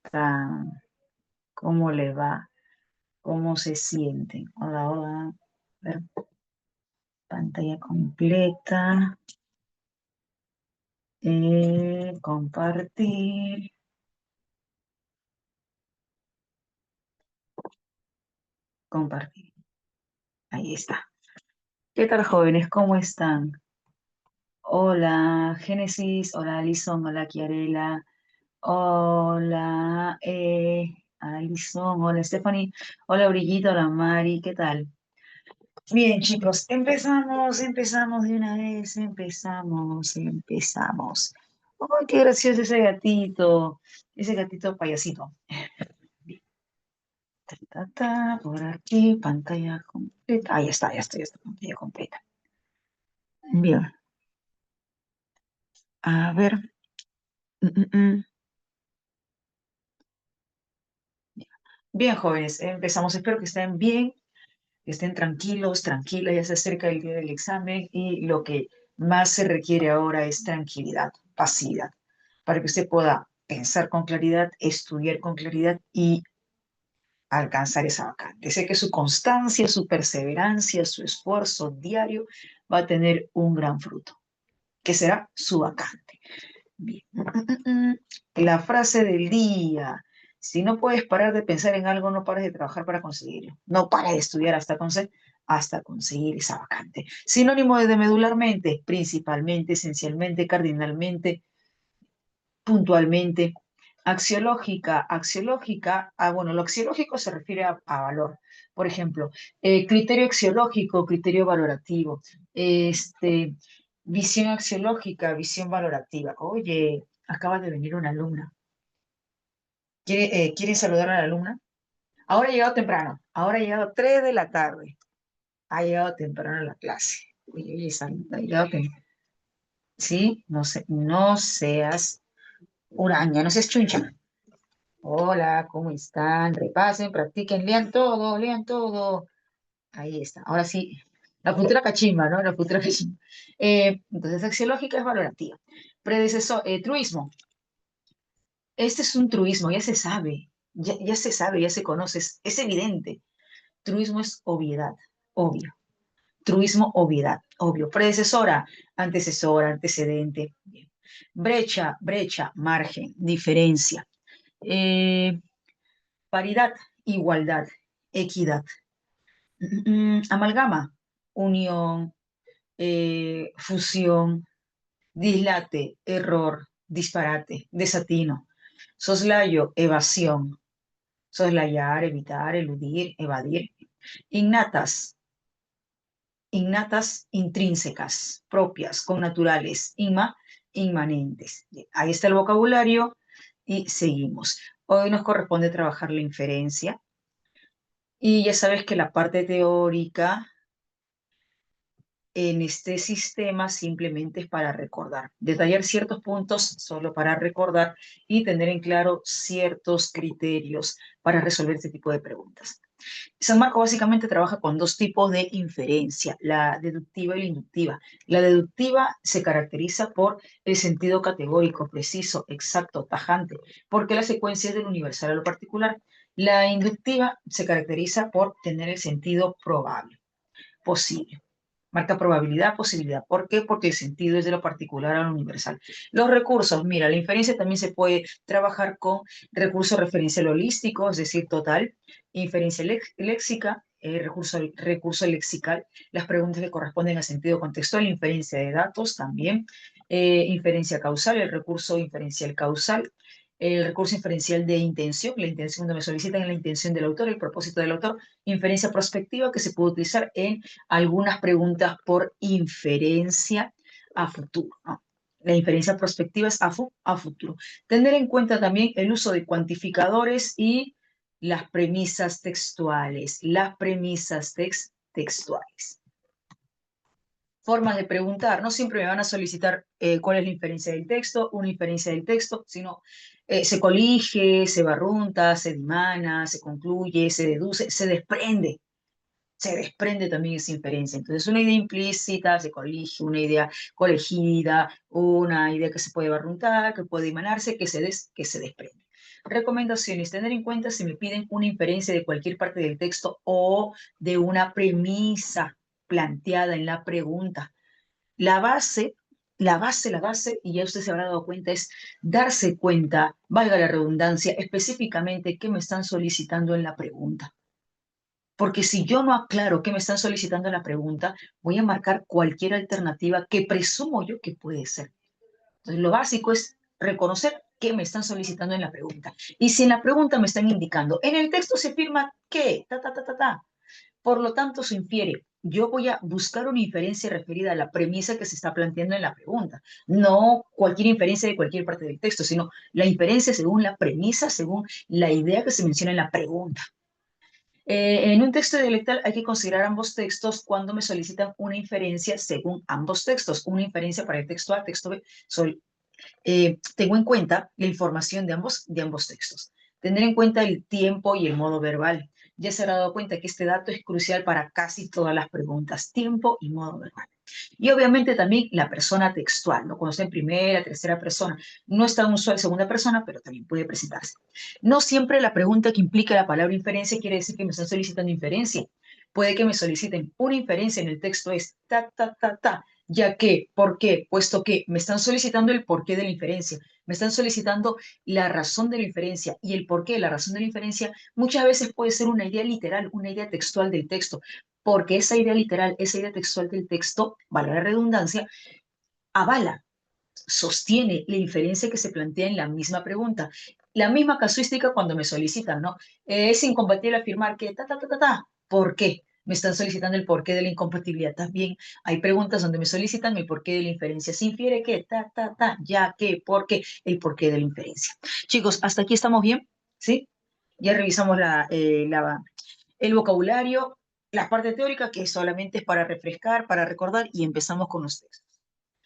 están? ¿Cómo le va? ¿Cómo se sienten? Hola, hola. A ver, pantalla completa. Compartir. Compartir. Ahí está. ¿Qué tal, jóvenes? ¿Cómo están? Hola, Génesis. Hola, Alison. Hola, Chiarela. Hola, Alison. Hola, Stephanie. Hola, Brillito. Hola, Mari. ¿Qué tal? Bien, chicos, empezamos de una vez, empezamos. ¡Ay, qué gracioso ese gatito payasito! Bien, por aquí, pantalla completa. Ahí está, ya está, pantalla completa. Bien, a ver. mm, mm, mm. Bien, jóvenes, empezamos. Espero que estén bien, que estén tranquilos, tranquilas. Ya se acerca el día del examen y lo que más se requiere ahora es tranquilidad, pasividad, para que usted pueda pensar con claridad, estudiar con claridad y alcanzar esa vacante. Sé que su constancia, su perseverancia, su esfuerzo diario va a tener un gran fruto, que será su vacante. Bien. La frase del día. Si no puedes parar de pensar en algo, no pares de trabajar para conseguirlo. No pares de estudiar hasta conseguir esa vacante. Sinónimo de medularmente, principalmente, esencialmente, cardinalmente, puntualmente. Axiológica, bueno, lo axiológico se refiere a valor. Por ejemplo, criterio axiológico, criterio valorativo. Este, visión axiológica, visión valorativa. Oye, acaba de venir una alumna. ¿Quieren saludar a la alumna? Ahora ha llegado temprano, ahora ha llegado 3 de la tarde. Ha llegado temprano a la clase. Oye, oye, ha llegado temprano. Sí, no seas huraña, no seas chuncha. Hola, ¿cómo están? Repasen, practiquen, lean todo, lean todo. Ahí está. Ahora sí, la futura cachimba, ¿no? La futura cachimba. Entonces, axiológica es valorativa. Predecesor, truismo. Este es un truismo, ya se sabe, ya se sabe, ya se conoce, es evidente. Truismo es obviedad, obvio. Truismo, obviedad, obvio. Predecesora, antecesora, antecedente. Bien. Brecha, margen, diferencia. Eh, Paridad, igualdad, equidad. Amalgama, unión, fusión, dislate, error, disparate, desatino. Soslayo, evasión. Soslayar, evitar, eludir, evadir. Innatas, intrínsecas, propias, connaturales. Inmanentes. Bien, ahí está el vocabulario y seguimos. Hoy nos corresponde trabajar la inferencia. Y ya sabes que la parte teórica en este sistema simplemente es para recordar, detallar ciertos puntos solo para recordar y tener en claro ciertos criterios para resolver este tipo de preguntas. San Marco básicamente trabaja con dos tipos de inferencia, la deductiva y la inductiva. La deductiva se caracteriza por el sentido categórico, preciso, exacto, tajante, porque la secuencia es del universal a lo particular. La inductiva se caracteriza por tener el sentido probable, posible. Marca probabilidad, posibilidad. ¿Por qué? Porque el sentido es de lo particular a lo universal. Los recursos, mira, la inferencia también se puede trabajar con recurso referencial holístico, es decir, total, inferencia léxica, recurso lexical, las preguntas que corresponden al sentido contextual, inferencia de datos también, inferencia causal, el recurso inferencial causal, el recurso inferencial de intención, la intención donde me solicitan la intención del autor, el propósito del autor, inferencia prospectiva que se puede utilizar en algunas preguntas por inferencia a futuro, ¿no? La inferencia prospectiva es a futuro. Tener en cuenta también el uso de cuantificadores y las premisas textuales. Las premisas textuales. Formas de preguntar. No siempre me van a solicitar cuál es la inferencia del texto, una inferencia del texto, sino se colige, se barrunta, se dimana, se concluye, se deduce, se desprende también esa inferencia. Entonces, una idea implícita se colige, una idea colegida, una idea que se puede barruntar, que puede emanarse, que se desprende. Recomendaciones, tener en cuenta si me piden una inferencia de cualquier parte del texto o de una premisa planteada en la pregunta. La base, la base, y ya usted se habrá dado cuenta, es darse cuenta, valga la redundancia, específicamente qué me están solicitando en la pregunta. Porque si yo no aclaro qué me están solicitando en la pregunta, voy a marcar cualquier alternativa que presumo yo que puede ser. Entonces, lo básico es reconocer qué me están solicitando en la pregunta. Y si en la pregunta me están indicando, en el texto se firma que, ta, ta, ta, ta, ta. Por lo tanto, se infiere. Yo voy a buscar una inferencia referida a la premisa que se está planteando en la pregunta. No cualquier inferencia de cualquier parte del texto, sino la inferencia según la premisa, según la idea que se menciona en la pregunta. En un texto dialectal hay que considerar ambos textos cuando me solicitan una inferencia según ambos textos, una inferencia para el texto A, texto B. Tengo en cuenta la información de ambos textos. Tener en cuenta el tiempo y el modo verbal. Ya se habrá dado cuenta que este dato es crucial para casi todas las preguntas, tiempo y modo verbal. Y obviamente también la persona textual, ¿no? Cuando está en primera, tercera persona, no es tan usual segunda persona, pero también puede presentarse. No siempre la pregunta que implica la palabra inferencia quiere decir que me están solicitando inferencia. Puede que me soliciten una inferencia en el texto es ta, ta, ta, ta, ya que, ¿por qué? Puesto que me están solicitando el porqué de la inferencia, me están solicitando la razón de la inferencia y el porqué, la razón de la inferencia, muchas veces puede ser una idea literal, una idea textual del texto, porque esa idea literal, esa idea textual del texto, valga la redundancia, avala, sostiene la inferencia que se plantea en la misma pregunta. La misma casuística cuando me solicitan, ¿no? Es incompatible afirmar que ta, ta, ta, ta, ta. ¿Por qué? Me están solicitando el porqué de la incompatibilidad. También hay preguntas donde me solicitan el porqué de la inferencia. Se infiere que ta, ta, ta, ya que, porque, el porqué de la inferencia. Chicos, ¿hasta aquí estamos bien? ¿Sí? Ya revisamos el vocabulario, la parte teórica que solamente es para refrescar, para recordar y empezamos con los textos.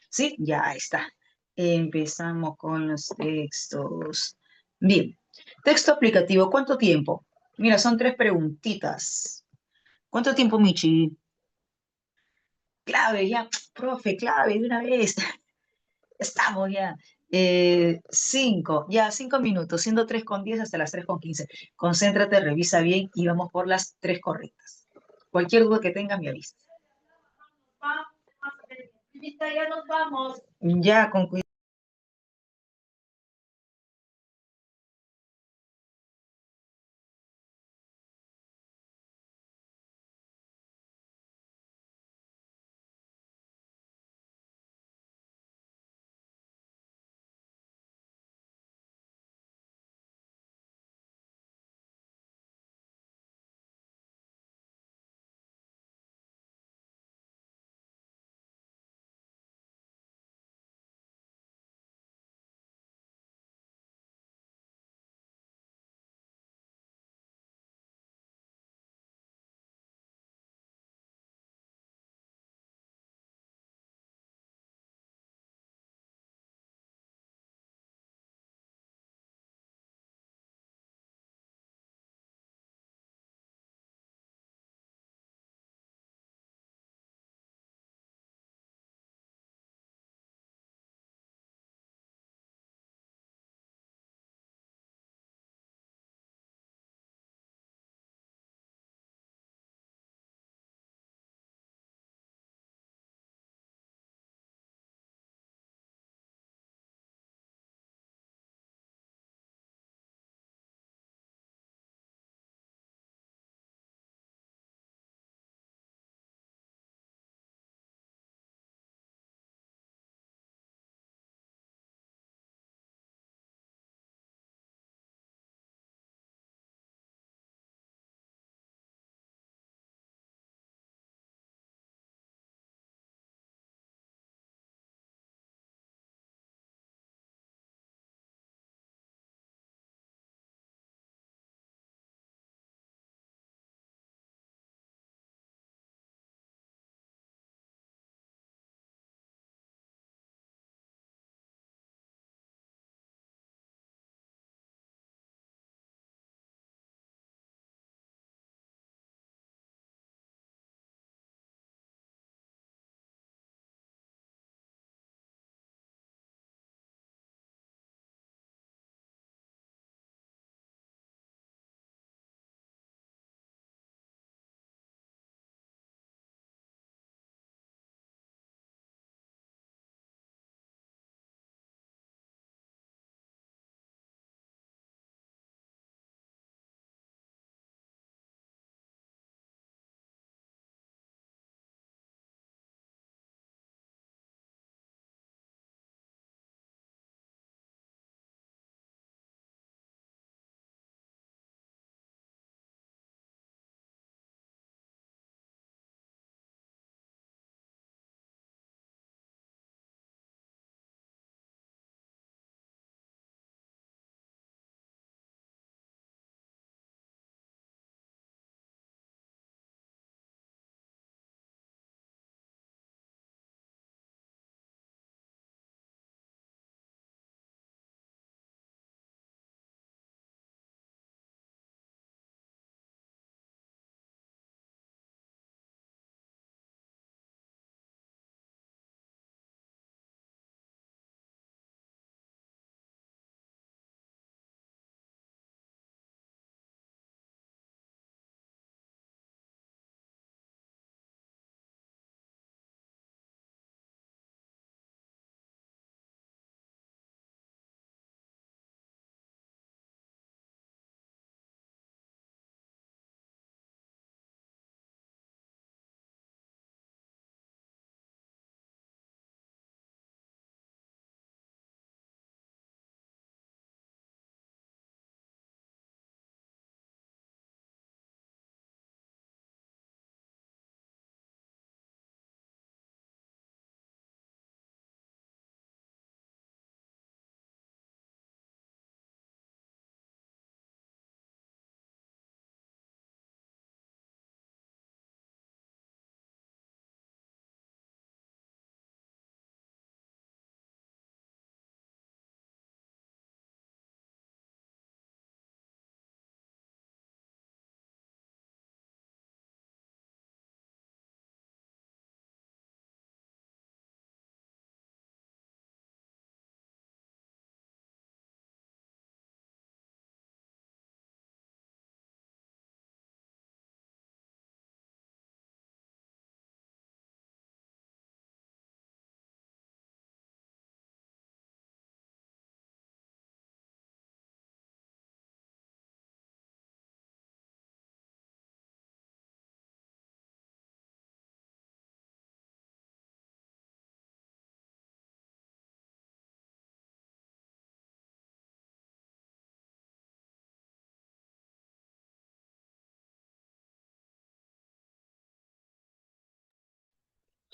¿Sí? Ya está. Empezamos con los textos. Bien. Texto aplicativo. ¿Cuánto tiempo? Mira, son 3 preguntitas. ¿Cuánto tiempo, Michi? Clave, ya. Profe, clave, de una vez. Estamos ya. 5 minutos, siendo 3:10 hasta las 3:15. Concéntrate, revisa bien y vamos por las 3 correctas. Cualquier duda que tengas, me avisas. Ya nos vamos. Ya, con cuidado.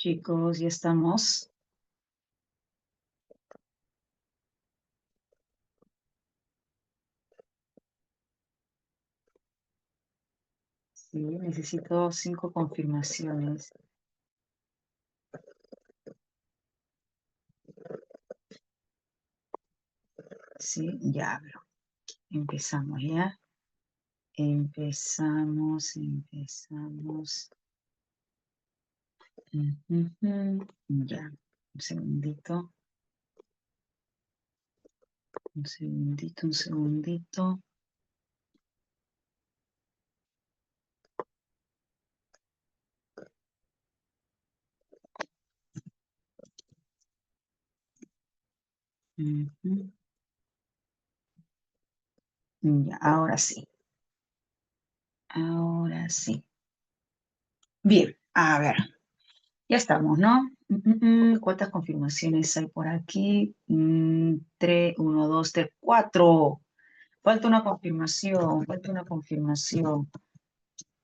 Chicos, ya estamos. Sí, necesito 5 confirmaciones. Sí, ya hablo. Empezamos ya. Empezamos. Ujú. Ya, un segundito. Un segundito. Ujú. Ya, ahora sí. Ahora sí. Bien, a ver. Ya estamos, ¿no? ¿Cuántas confirmaciones hay por aquí? 3, 1, 2, 3, 4. Falta una confirmación.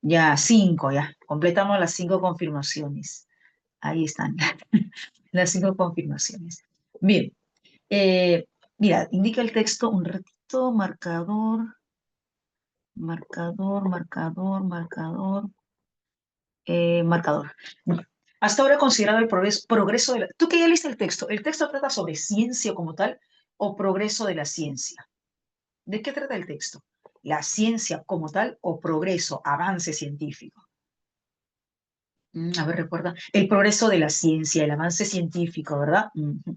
Ya, 5, ya. Completamos las 5 confirmaciones. Ahí están, las 5 confirmaciones. Bien, eh, mira, indica el texto un ratito, marcador. Bien. Hasta ahora considerado el progreso de la... ¿Tú que ya leíste el texto? ¿El texto trata sobre ciencia como tal o progreso de la ciencia? ¿De qué trata el texto? ¿La ciencia como tal o progreso, avance científico? A ver, recuerda, el progreso de la ciencia, el avance científico, ¿verdad? Ujú.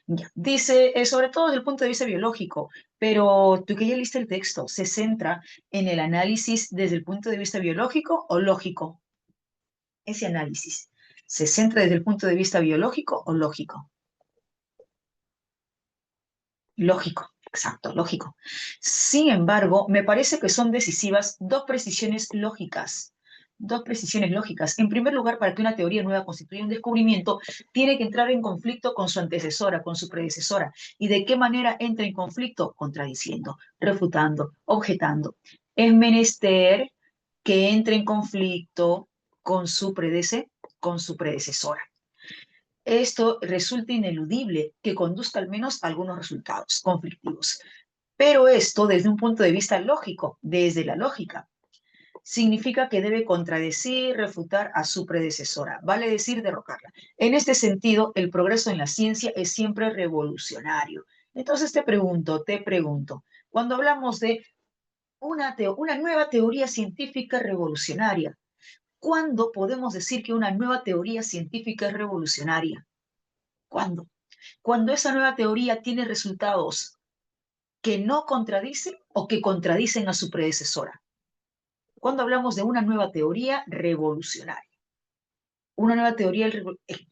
Ya. Dice, sobre todo desde el punto de vista biológico, pero tú que ya leíste el texto, ¿se centra en el análisis desde el punto de vista biológico o lógico? Ese análisis, ¿se centra desde el punto de vista biológico o lógico? Lógico, exacto, lógico. Sin embargo, me parece que son decisivas dos precisiones lógicas. Dos precisiones lógicas. En primer lugar, para que una teoría nueva constituya un descubrimiento, tiene que entrar en conflicto con su antecesora, con su predecesora. ¿Y de qué manera entra en conflicto? Contradiciendo, refutando, objetando. Es menester que entre en conflicto con con su predecesora. Esto resulta ineludible que conduzca al menos a algunos resultados conflictivos. Pero esto desde un punto de vista lógico, desde la lógica, significa que debe contradecir, refutar a su predecesora, vale decir, derrocarla. En este sentido, el progreso en la ciencia es siempre revolucionario. Entonces te pregunto, cuando hablamos de una nueva teoría científica revolucionaria, ¿cuándo podemos decir que una nueva teoría científica es revolucionaria? ¿Cuándo? Cuando esa nueva teoría tiene resultados que no contradicen o que contradicen a su predecesora. Cuando hablamos de una nueva teoría revolucionaria. Una nueva teoría es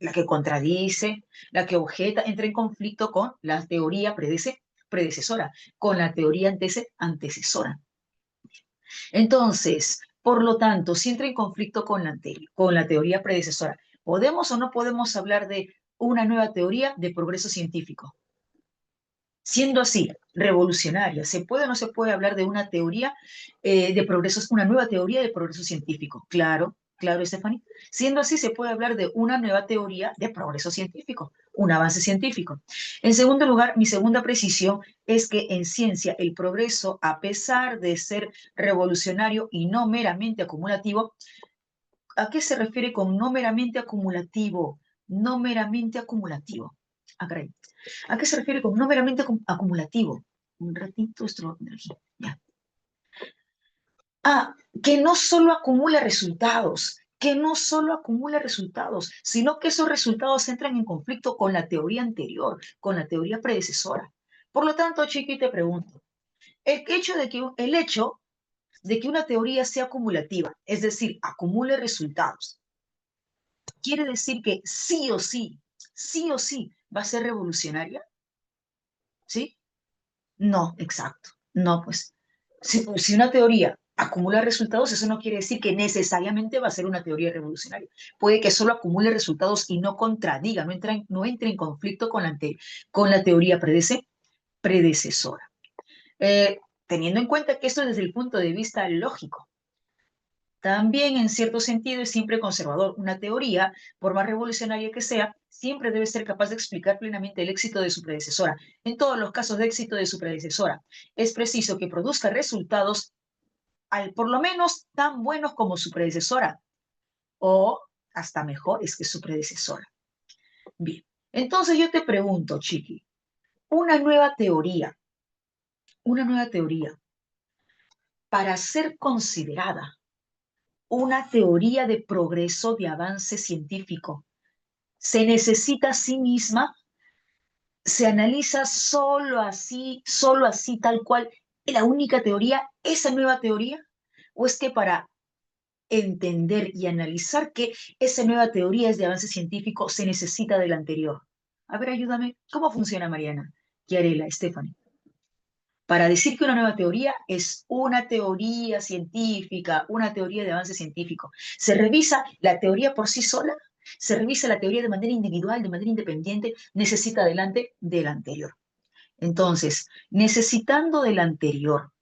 la que contradice, la que objeta, entra en conflicto con la teoría predecesora, con la teoría antecesora. Entonces, por lo tanto, si entra en conflicto con con la teoría predecesora, ¿podemos o no podemos hablar de una nueva teoría de progreso científico? Siendo así, revolucionaria, ¿se puede o no se puede hablar de una teoría de progreso, una nueva teoría de progreso científico? Claro, claro, Stephanie. Siendo así, se puede hablar de una nueva teoría de progreso científico, un avance científico. En segundo lugar, mi segunda precisión es que en ciencia el progreso, a pesar de ser revolucionario y no meramente acumulativo, ¿a qué se refiere con no meramente acumulativo? No meramente acumulativo. Ah, caray. ¿A qué se refiere con no meramente acumulativo? Un ratito, esto energía. Ya. Ah, que no solo acumula resultados, sino que esos resultados entran en conflicto con la teoría anterior, con la teoría predecesora. Por lo tanto, Chiqui, te pregunto, el hecho de que una teoría sea acumulativa, es decir, acumule resultados, quiere decir que sí o sí va a ser revolucionaria, ¿sí? No, exacto. No, pues, si una teoría acumula resultados, eso no quiere decir que necesariamente va a ser una teoría revolucionaria. Puede que solo acumule resultados y no contradiga, no entre en conflicto con con la teoría predecesora. Teniendo en cuenta que esto es desde el punto de vista lógico. También, en cierto sentido, es siempre conservador. Una teoría, por más revolucionaria que sea, siempre debe ser capaz de explicar plenamente el éxito de su predecesora. En todos los casos de éxito de su predecesora, es preciso que produzca resultados por lo menos tan buenos como su predecesora o hasta mejores que su predecesora. Bien, entonces yo te pregunto, Chiqui, una nueva teoría, una nueva teoría, para ser considerada una teoría de progreso, de avance científico, se necesita a sí misma, se analiza solo así, tal cual, la única teoría, esa nueva teoría, o es que para entender y analizar que esa nueva teoría es de avance científico se necesita de la anterior. A ver, ayúdame, ¿cómo funciona, Mariana? Chiarela, Stephanie. Para decir que una nueva teoría es una teoría científica, una teoría de avance científico. Se revisa la teoría por sí sola, se revisa la teoría de manera individual, de manera independiente, necesita adelante de la anterior. Entonces, necesitando de la anterior,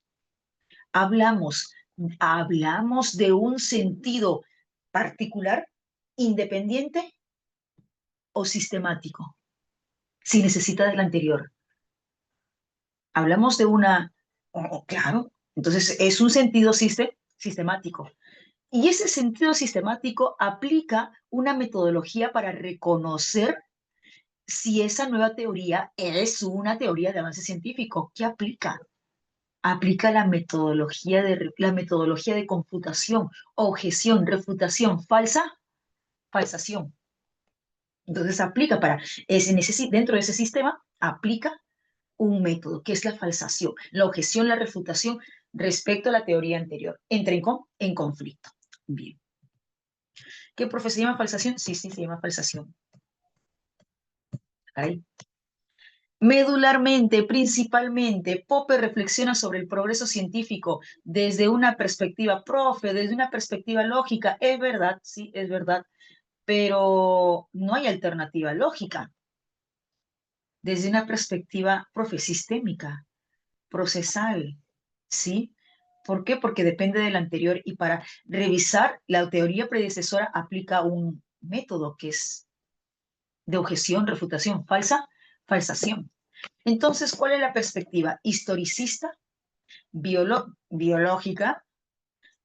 hablamos, hablamos de un sentido particular, independiente o sistemático, si necesita de la anterior. Hablamos de una, claro, entonces es un sentido sistemático. Y ese sentido sistemático aplica una metodología para reconocer si esa nueva teoría es una teoría de avance científico. ¿Qué aplica? Aplica la metodología de confutación, objeción, refutación, falsación. Entonces aplica dentro de ese sistema, aplica un método, que es la falsación, la objeción, la refutación respecto a la teoría anterior. Entra en conflicto. Bien. ¿Qué profe se llama falsación? Sí, sí, se llama falsación. Ahí. Medularmente, principalmente, Popper reflexiona sobre el progreso científico desde una perspectiva, profe, desde una perspectiva lógica. Es verdad, sí, es verdad, pero no hay alternativa lógica. Desde una perspectiva, profe, sistémica, procesal, ¿sí? ¿Por qué? Porque depende del anterior y para revisar la teoría predecesora aplica un método que es de objeción, refutación, falsación. Entonces, ¿cuál es la perspectiva? ¿Historicista, biológica,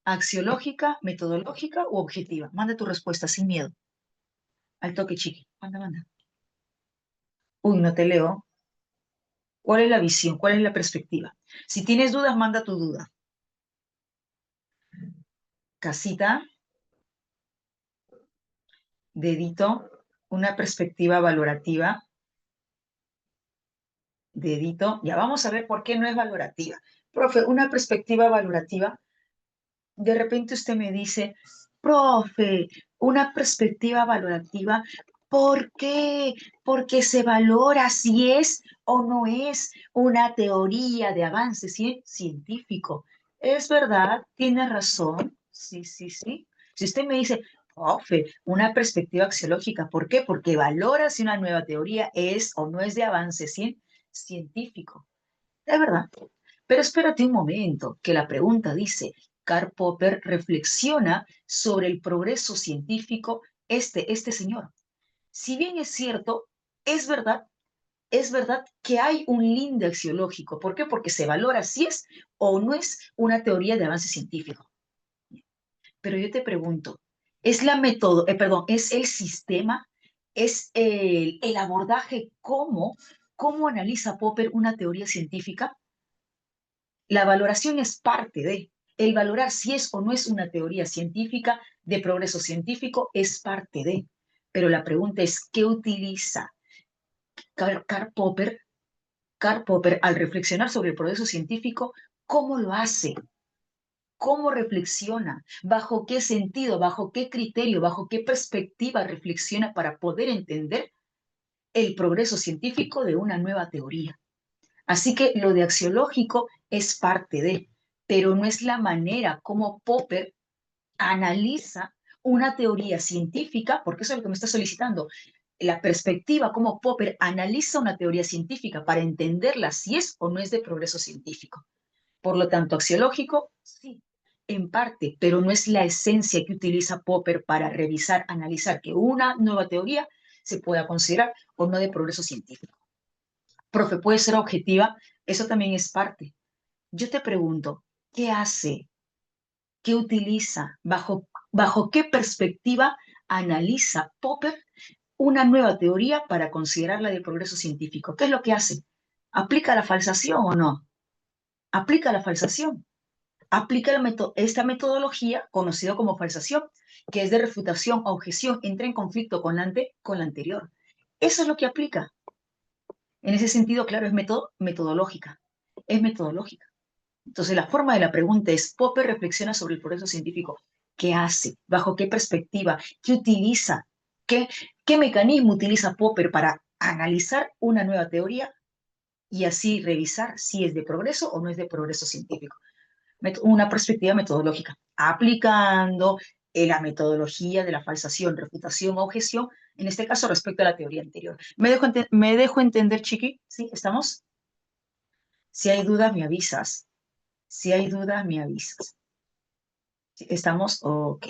axiológica, metodológica o objetiva? Manda tu respuesta sin miedo. Al toque, chiqui. Manda, manda. Uy, no te leo. ¿Cuál es la visión? ¿Cuál es la perspectiva? Si tienes dudas, manda tu duda. Casita, dedito, una perspectiva valorativa, dedito. Ya vamos a ver por qué no es valorativa. Profe, una perspectiva valorativa, de repente usted me dice, profe, una perspectiva valorativa, ¿por qué? Porque se valora si es o no es una teoría de avance científico. Es verdad, tiene razón. Sí, sí, sí. Si usted me dice, profe, una perspectiva axiológica, ¿por qué? Porque valora si una nueva teoría es o no es de avance científico. Es verdad. Pero espérate un momento, que la pregunta dice, Karl Popper reflexiona sobre el progreso científico, este señor. Si bien es cierto, es verdad, es verdad que hay un linde axiológico. ¿Por qué? Porque se valora si es o no es una teoría de avance científico. Pero yo te pregunto, ¿es perdón, es el sistema, es el abordaje, cómo analiza Popper una teoría científica? La valoración es parte de, el valorar si es o no es una teoría científica de progreso científico es parte de, pero la pregunta es, ¿qué utiliza Karl Popper, al reflexionar sobre el progreso científico? ¿Cómo lo hace? ¿Cómo reflexiona? ¿Bajo qué sentido? ¿Bajo qué criterio? ¿Bajo qué perspectiva reflexiona para poder entender el progreso científico de una nueva teoría? Así que lo de axiológico es parte de, pero no es la manera como Popper analiza una teoría científica, porque eso es lo que me está solicitando, la perspectiva como Popper analiza una teoría científica para entenderla si es o no es de progreso científico. Por lo tanto, axiológico, sí, en parte, pero no es la esencia que utiliza Popper para revisar, analizar que una nueva teoría se pueda considerar o no de progreso científico. Profe, ¿puede ser objetiva? Eso también es parte. Yo te pregunto, ¿qué hace? ¿Qué utiliza? ¿Bajo qué perspectiva analiza Popper una nueva teoría para considerarla de progreso científico? ¿Qué es lo que hace? ¿Aplica la falsación o no? Aplica la falsación. Aplica esta metodología conocida como falsación, que es de refutación o objeción, entra en conflicto con la anterior. Eso es lo que aplica. En ese sentido, claro, es metodológica. Es metodológica. Entonces, la forma de la pregunta es, Popper reflexiona sobre el progreso científico. ¿Qué hace? ¿Bajo qué perspectiva? ¿Qué utiliza? ¿Qué mecanismo utiliza Popper para analizar una nueva teoría y así revisar si es de progreso o no es de progreso científico? Una perspectiva metodológica, aplicando la metodología de la falsación, refutación, objeción, en este caso respecto a la teoría anterior. ¿Me dejo entender, Chiqui? ¿Sí? ¿Estamos? Si hay dudas, me avisas. Si hay dudas, me avisas. ¿Sí? ¿Estamos? Ok.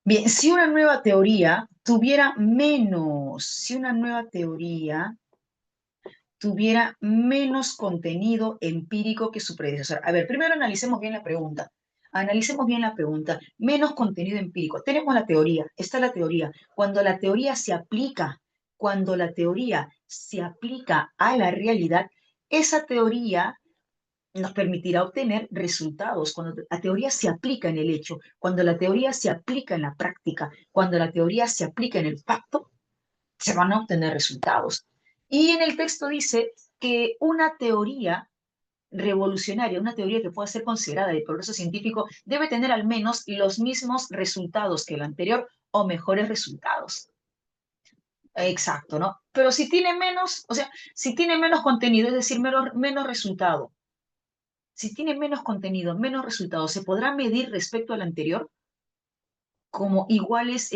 Bien, si una nueva teoría tuviera menos, si una nueva teoría tuviera menos contenido empírico que su predecesor. A ver, primero analicemos bien la pregunta. Analicemos bien la pregunta. Menos contenido empírico. Tenemos la teoría, está la teoría. Cuando la teoría se aplica a la realidad, esa teoría nos permitirá obtener resultados. Cuando la teoría se aplica en el hecho, cuando la teoría se aplica en la práctica, cuando la teoría se aplica en el facto, se van a obtener resultados. Y en el texto dice que una teoría revolucionaria, una teoría que pueda ser considerada de progreso científico, debe tener al menos los mismos resultados que la anterior o mejores resultados. Exacto, ¿no? Pero si tiene menos, o sea, si tiene menos contenido, es decir, menos resultado, si tiene menos contenido, menos resultados, ¿se podrá medir respecto al anterior como iguales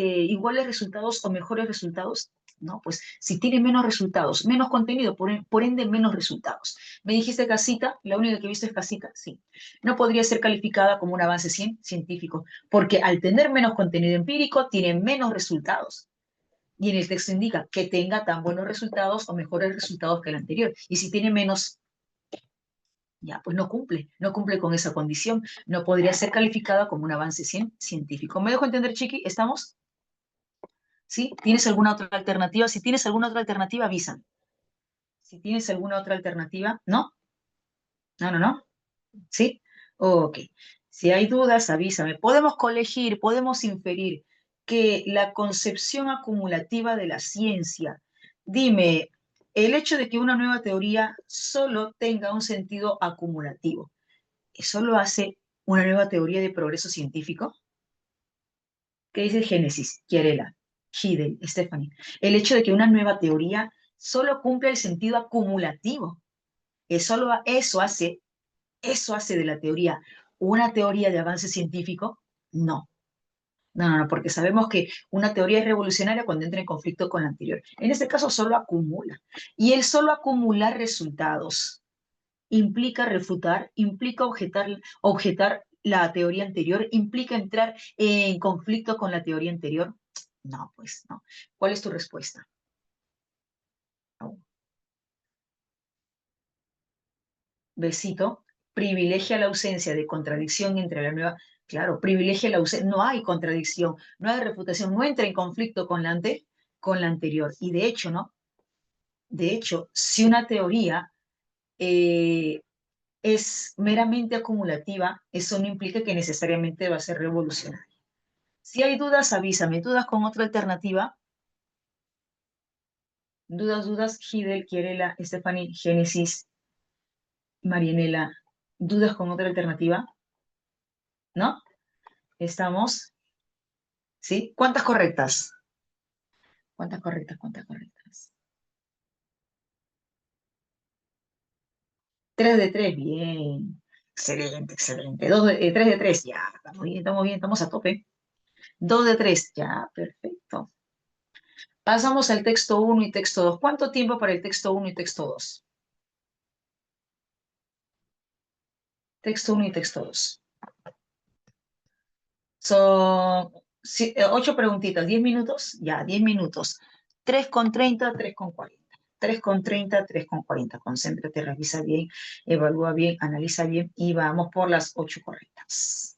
resultados o mejores resultados? No, pues si tiene menos resultados, menos contenido, por ende menos resultados. Me dijiste casita, la única que he visto es casita, sí. No podría ser calificada como un avance científico, porque al tener menos contenido empírico, tiene menos resultados. Y en el texto indica que tenga tan buenos resultados o mejores resultados que el anterior. Y si tiene menos, ya, pues no cumple con esa condición. No podría ser calificada como un avance científico. ¿Me dejo entender, Chiqui? ¿Estamos? ¿Sí? ¿Tienes alguna otra alternativa? Si tienes alguna otra alternativa, avísame. Si tienes alguna otra alternativa, ¿no? No, no, no. ¿Sí? Ok. Si hay dudas, avísame. Podemos colegir, podemos inferir que la concepción acumulativa de la ciencia, dime, el hecho de que una nueva teoría solo tenga un sentido acumulativo, ¿eso lo hace una nueva teoría de progreso científico? ¿Qué dice Génesis, Chiarella, Hidel, Stephanie? El hecho de que una nueva teoría solo cumple el sentido acumulativo. Eso hace de la teoría una teoría de avance científico. No. No, no, no, porque sabemos que una teoría es revolucionaria cuando entra en conflicto con la anterior. En este caso solo acumula. Y el solo acumular resultados implica refutar, implica objetar la teoría anterior, implica entrar en conflicto con la teoría anterior. No, pues no. ¿Cuál es tu respuesta? No. Besito, privilegia la ausencia de contradicción entre la nueva. Claro, privilegia la ausencia. No hay contradicción, no hay refutación, no entra en conflicto con la anterior. Y de hecho, ¿no? De hecho, si una teoría eh, es meramente acumulativa, eso no implica que necesariamente va a ser revolucionaria. Si hay dudas, avísame. ¿Dudas con otra alternativa? Dudas, Hidel, Quierela, Stephanie, Génesis, Marianela. ¿Dudas con otra alternativa? ¿No? ¿Estamos? ¿Sí? ¿Cuántas correctas? ¿Cuántas correctas? ¿Cuántas correctas? 3 de 3, bien. Excelente, excelente. 3 de 3, ya. Estamos bien, estamos bien, estamos a tope. 2 de 3, ya, perfecto. Pasamos al texto 1 y texto 2. ¿Cuánto tiempo para el texto 1 y texto 2? Texto 1 y texto 2. Son 8 preguntitas, 10 minutos, ya, 10 minutos. 3,30, 3,40. 3,30, 3,40. Concéntrate, revisa bien, evalúa bien, analiza bien y vamos por las 8 correctas.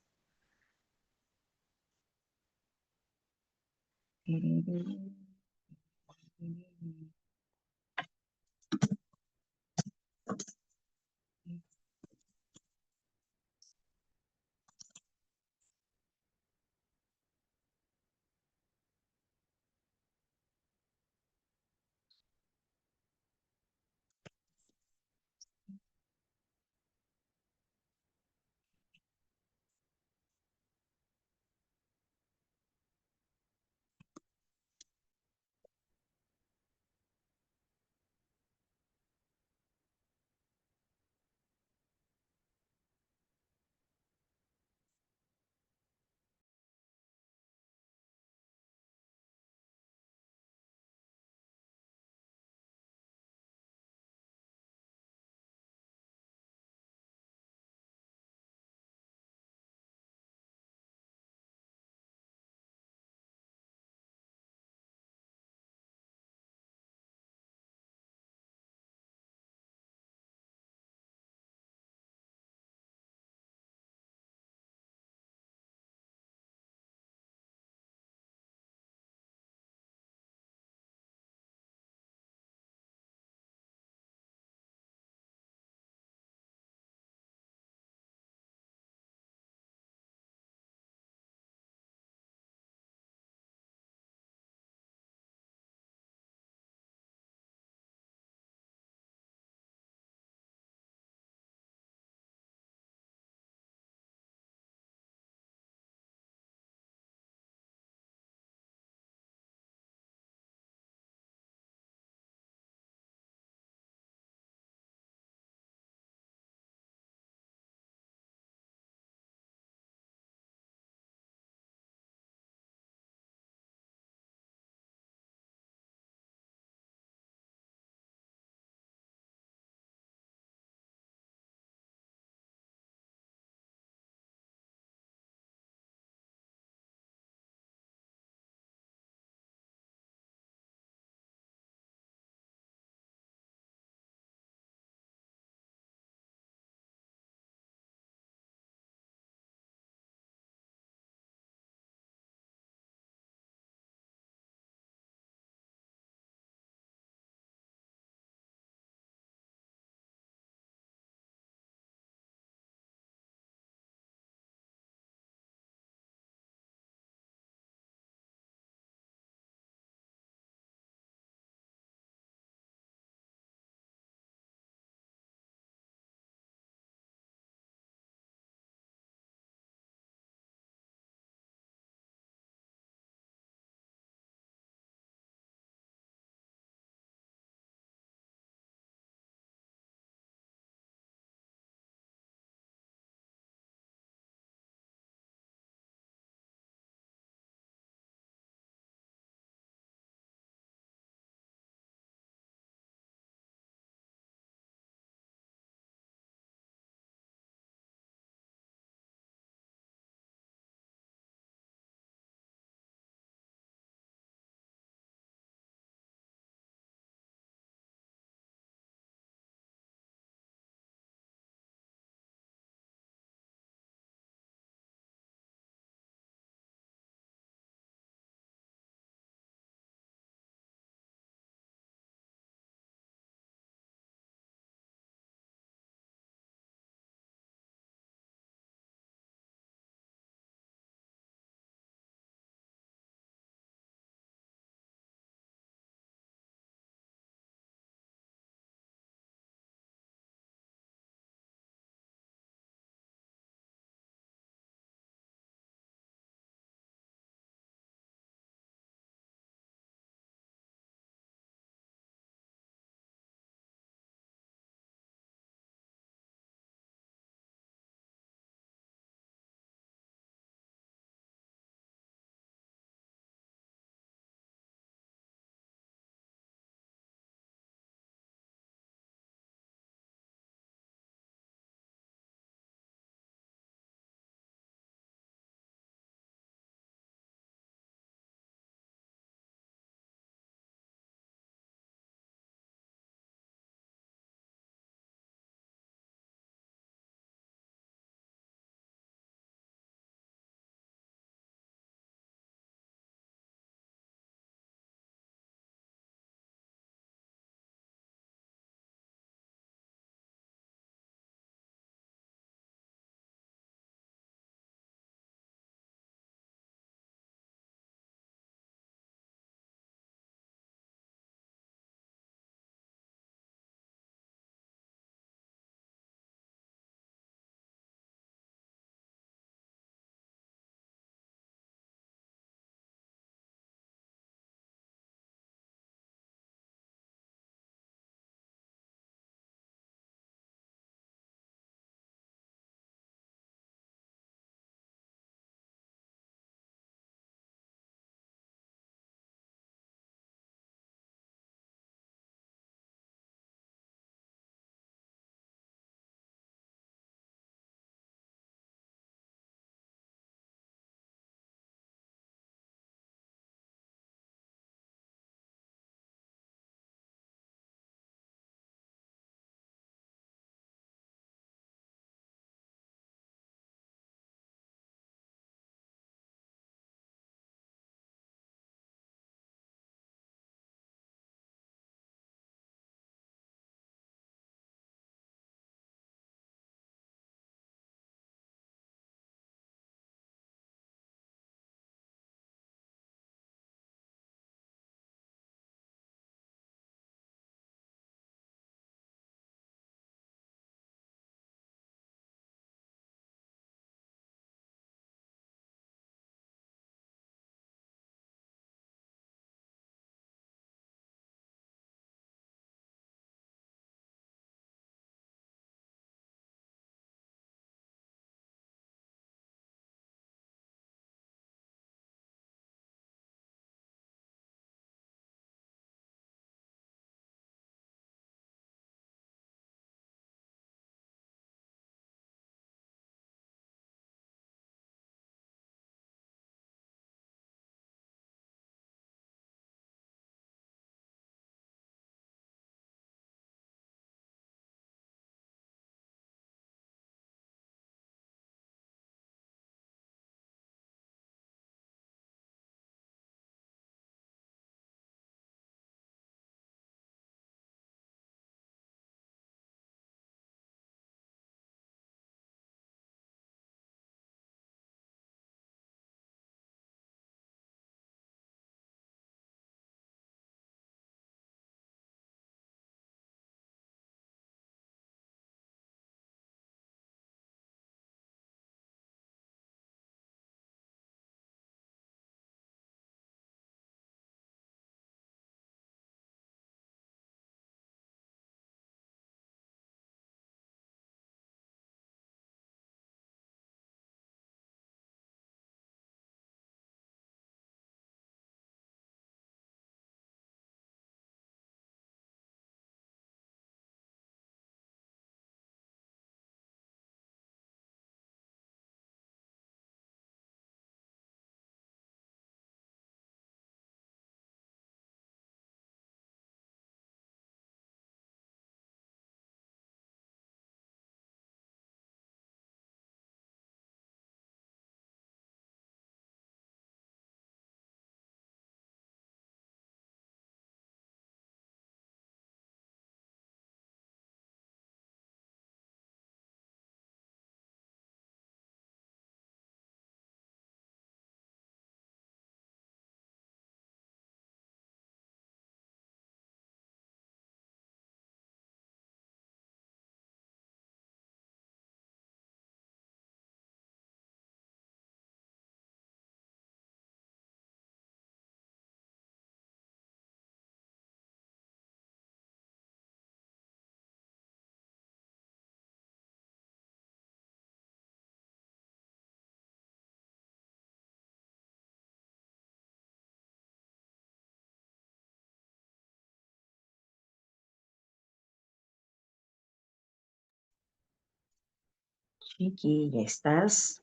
Chiqui, ¿ya estás?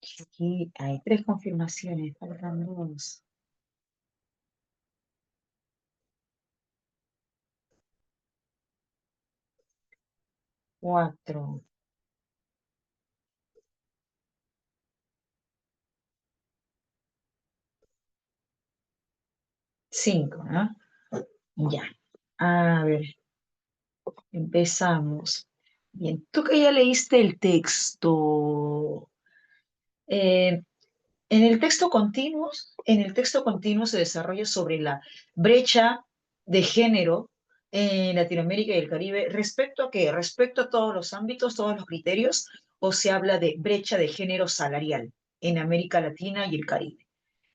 Chiqui, hay tres confirmaciones, faltan dos. Cuatro, cinco, ¿no? Ya. A ver, empezamos. Bien, tú que ya leíste el texto, eh, en el texto continuo se desarrolla sobre la brecha de género en Latinoamérica y el Caribe. ¿Respecto a qué? ¿Respecto a todos los ámbitos, todos los criterios? ¿O se habla de brecha de género salarial en América Latina y el Caribe?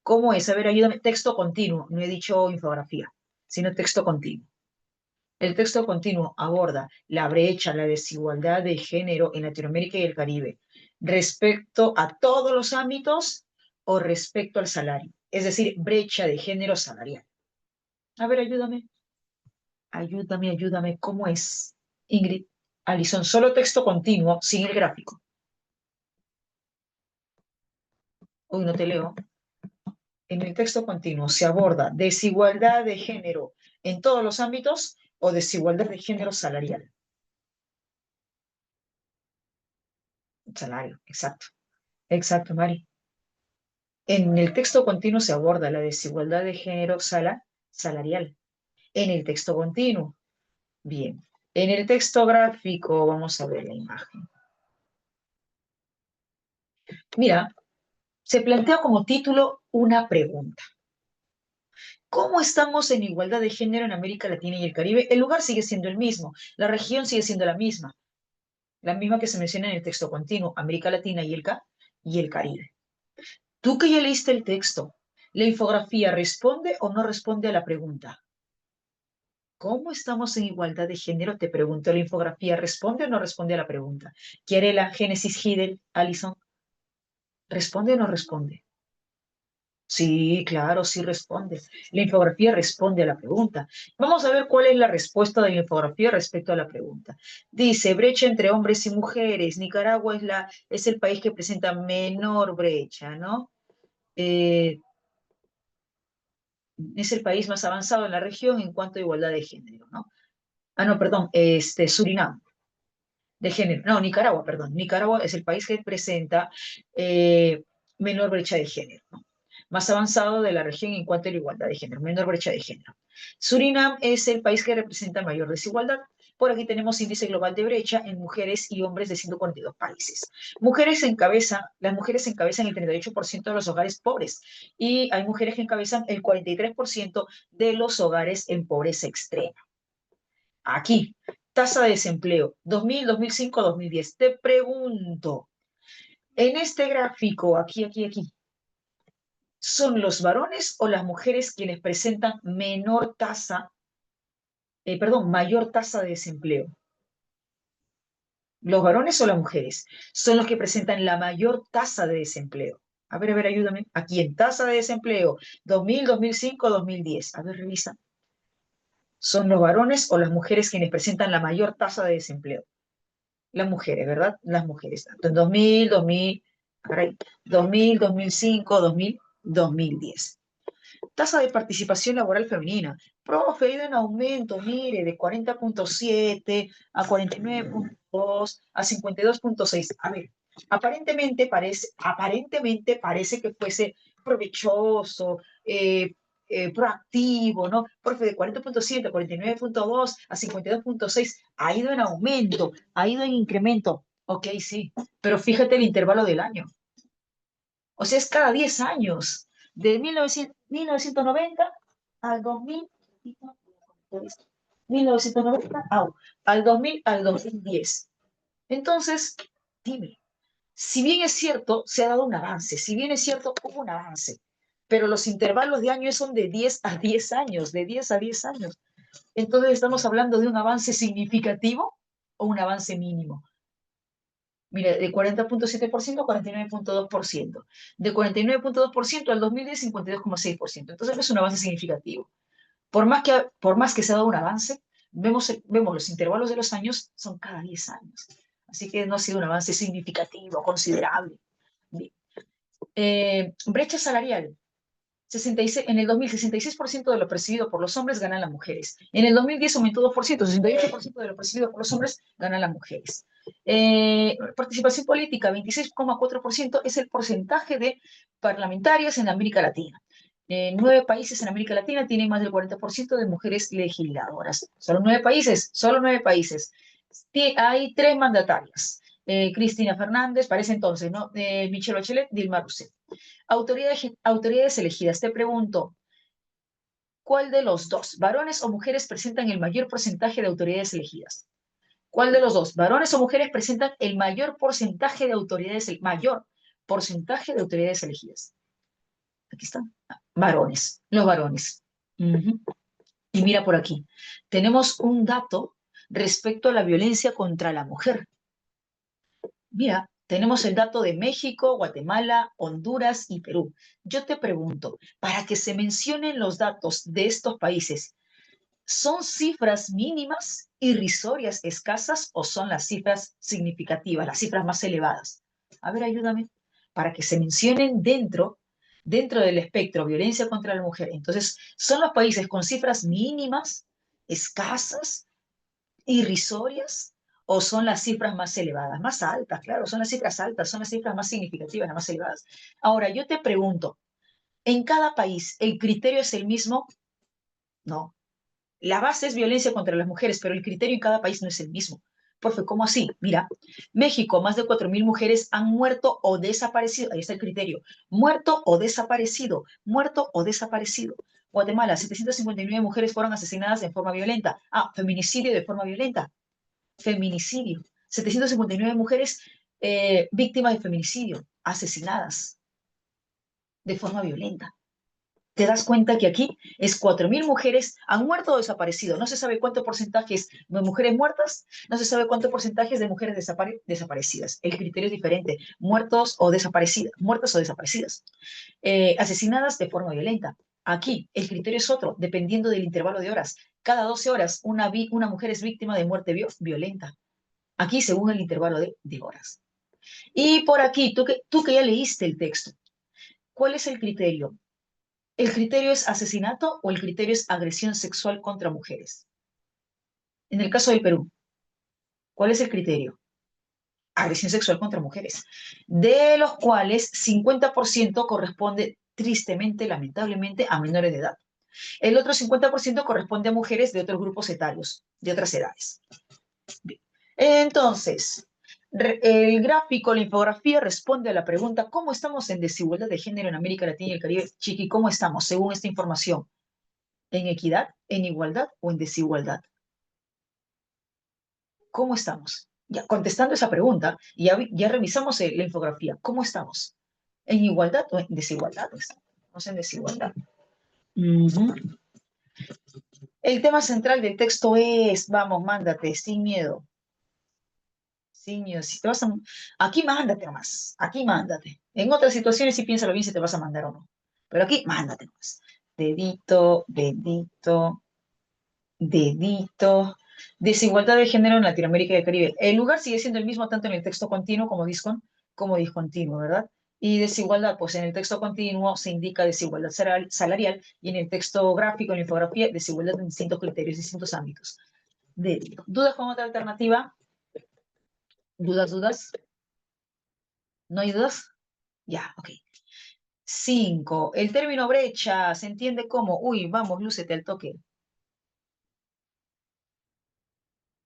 ¿Cómo es? A ver, ayúdame. Texto continuo, no he dicho infografía, sino texto continuo. El texto continuo aborda la brecha, la desigualdad de género en Latinoamérica y el Caribe respecto a todos los ámbitos o respecto al salario. Es decir, brecha de género salarial. A ver, ayúdame, ayúdame, ayúdame. ¿Cómo es? Ingrid, Alison, solo texto continuo, sin el gráfico. Uy, no te leo. En el texto continuo se aborda desigualdad de género en todos los ámbitos o desigualdad de género salarial. Salario, exacto. Exacto, Mari. En el texto continuo se aborda la desigualdad de género salarial. En el texto continuo. Bien. En el texto gráfico, vamos a ver la imagen. Mira, se plantea como título una pregunta. ¿Cómo estamos en igualdad de género en América Latina y el Caribe? El lugar sigue siendo el mismo, la región sigue siendo la misma que se menciona en el texto continuo, América Latina y el Caribe. Tú que ya leíste el texto, ¿la infografía responde o no responde a la pregunta? ¿Cómo estamos en igualdad de género? Te pregunto, ¿la infografía responde o no responde a la pregunta? ¿Quiere la Génesis Hidel, Alison? ¿Responde o no responde? Sí, claro, sí responde. La infografía responde a la pregunta. Vamos a ver cuál es la respuesta de la infografía respecto a la pregunta. Dice, brecha entre hombres y mujeres. Nicaragua es el país que presenta menor brecha, ¿no? Eh, es el país más avanzado en la región en cuanto a igualdad de género, ¿no? Ah, no, perdón, Surinam. De género. No, Nicaragua, perdón. Nicaragua es el país que presenta eh, menor brecha de género, ¿no? Más avanzado de la región en cuanto a la igualdad de género, menor brecha de género. Surinam es el país que representa mayor desigualdad. Por aquí tenemos índice global de brecha en mujeres y hombres de 142 países. Las mujeres encabezan el 38% de los hogares pobres y hay mujeres que encabezan el 43% de los hogares en pobreza extrema. Aquí, tasa de desempleo, 2000, 2005, 2010. Te pregunto, en este gráfico, aquí, ¿son los varones o las mujeres quienes presentan mayor tasa de desempleo? ¿Los varones o las mujeres? Son los que presentan la mayor tasa de desempleo. A ver, ayúdame. Aquí en tasa de desempleo, 2000, 2005, 2010. A ver, revisa. ¿Son los varones o las mujeres quienes presentan la mayor tasa de desempleo? Las mujeres, ¿verdad? Las mujeres, tanto en 2000, 2000, caray, 2000, 2005, 2000, 2010. Tasa de participación laboral femenina. Profe, ha ido en aumento, mire, de 40,7 a 49,2 a 52,6. A ver, aparentemente parece que fuese provechoso, proactivo, ¿no? Profe, de 40,7 a 49,2 a 52,6 ha ido en aumento, ha ido en incremento. Ok, sí, pero fíjate el intervalo del año. O sea, es cada 10 años, de 1990 al 2000. 1990 al 2000 al 2010. Entonces, dime, si bien es cierto, se ha dado un avance, si bien es cierto, hubo un avance, pero los intervalos de años son de 10 a 10 años, de 10 a 10 años. Entonces, ¿estamos hablando de un avance significativo o un avance mínimo? Mira, de 40,7% a 49,2%. De 49,2% al 2010, 52,6%. Entonces, no es un avance significativo. Por más que se ha dado un avance, vemos los intervalos de los años son cada 10 años. Así que no ha sido un avance significativo, considerable. Bien. Brecha salarial. 66, en el 2000, 66% de lo percibido por los hombres ganan las mujeres. En el 2010 aumentó 2%, 68% de lo percibido por los hombres ganan las mujeres. Participación política, 26,4% es el porcentaje de parlamentarias en América Latina. 9 países en América Latina tienen más del 40% de mujeres legisladoras. Solo 9 países, solo 9 países. Hay 3 mandatarias. Cristina Fernández, para ese entonces, ¿no? Michelle Bachelet, Dilma Rousseff. Autoridades elegidas. Te pregunto, ¿cuál de los dos, varones o mujeres, presentan el mayor porcentaje de autoridades elegidas? ¿Cuál de los dos, varones o mujeres, presentan el mayor porcentaje de autoridades elegidas? Aquí están. Varones, los varones. Ujú. Y mira por aquí. Tenemos un dato respecto a la violencia contra la mujer. Mira, tenemos el dato de México, Guatemala, Honduras y Perú. Yo te pregunto, para que se mencionen los datos de estos países, ¿son cifras mínimas, irrisorias, escasas o son las cifras significativas, las cifras más elevadas? A ver, ayúdame. Para que se mencionen dentro del espectro violencia contra la mujer. Entonces, ¿son los países con cifras mínimas, escasas, irrisorias o son las cifras más elevadas? Más altas, claro, son las cifras altas, son las cifras más significativas, las más elevadas. Ahora, yo te pregunto, ¿en cada país el criterio es el mismo? No. La base es violencia contra las mujeres, pero el criterio en cada país no es el mismo. Profe, ¿cómo así? Mira, México, más de 4.000 mujeres han muerto o desaparecido. Ahí está el criterio. Muerto o desaparecido. Muerto o desaparecido. Guatemala, 759 mujeres fueron asesinadas de forma violenta. Feminicidio de forma violenta. Feminicidio. 759 mujeres víctimas de feminicidio, asesinadas de forma violenta. Te das cuenta que aquí es 4.000 mujeres han muerto o desaparecido. No se sabe cuánto porcentaje es de mujeres muertas, no se sabe cuánto porcentaje es de mujeres desaparecidas. El criterio es diferente. Muertos o desaparecidas, muertas o desaparecidas. Asesinadas de forma violenta. Aquí el criterio es otro, dependiendo del intervalo de horas. Cada 12 horas una mujer es víctima de muerte violenta. Aquí según el intervalo de horas. Y por aquí, tú que ya leíste el texto, ¿cuál es el criterio? ¿El criterio es asesinato o el criterio es agresión sexual contra mujeres? En el caso del Perú, ¿cuál es el criterio? Agresión sexual contra mujeres, de los cuales 50% corresponde tristemente, lamentablemente, a menores de edad. El otro 50% corresponde a mujeres de otros grupos etarios, de otras edades. Bien. Entonces, el gráfico, la infografía responde a la pregunta, ¿cómo estamos en desigualdad de género en América Latina y el Caribe? Chiqui, ¿cómo estamos según esta información? ¿En equidad, en igualdad o en desigualdad? ¿Cómo estamos? Ya contestando esa pregunta, ya revisamos la infografía. ¿Cómo estamos? ¿En igualdad o en desigualdad? Estamos en desigualdad. Ujú. El tema central del texto es, vamos, mándate, sin miedo. Sin miedo. Si te vas aquí mándate nomás. Aquí mándate. En otras situaciones sí piénsalo bien si te vas a mandar o no. Pero aquí mándate nomás. Dedito, dedito, dedito. Desigualdad de género en Latinoamérica y el Caribe. El lugar sigue siendo el mismo tanto en el texto continuo como discontinuo, ¿verdad? Y desigualdad, pues en el texto continuo se indica desigualdad salarial y en el texto gráfico, en la infografía, desigualdad en distintos criterios, distintos ámbitos. ¿Dudas con otra alternativa? ¿Dudas? ¿No hay dudas? Ya, ok. 5. El término brecha se entiende como, uy, vamos, lúcete al toque.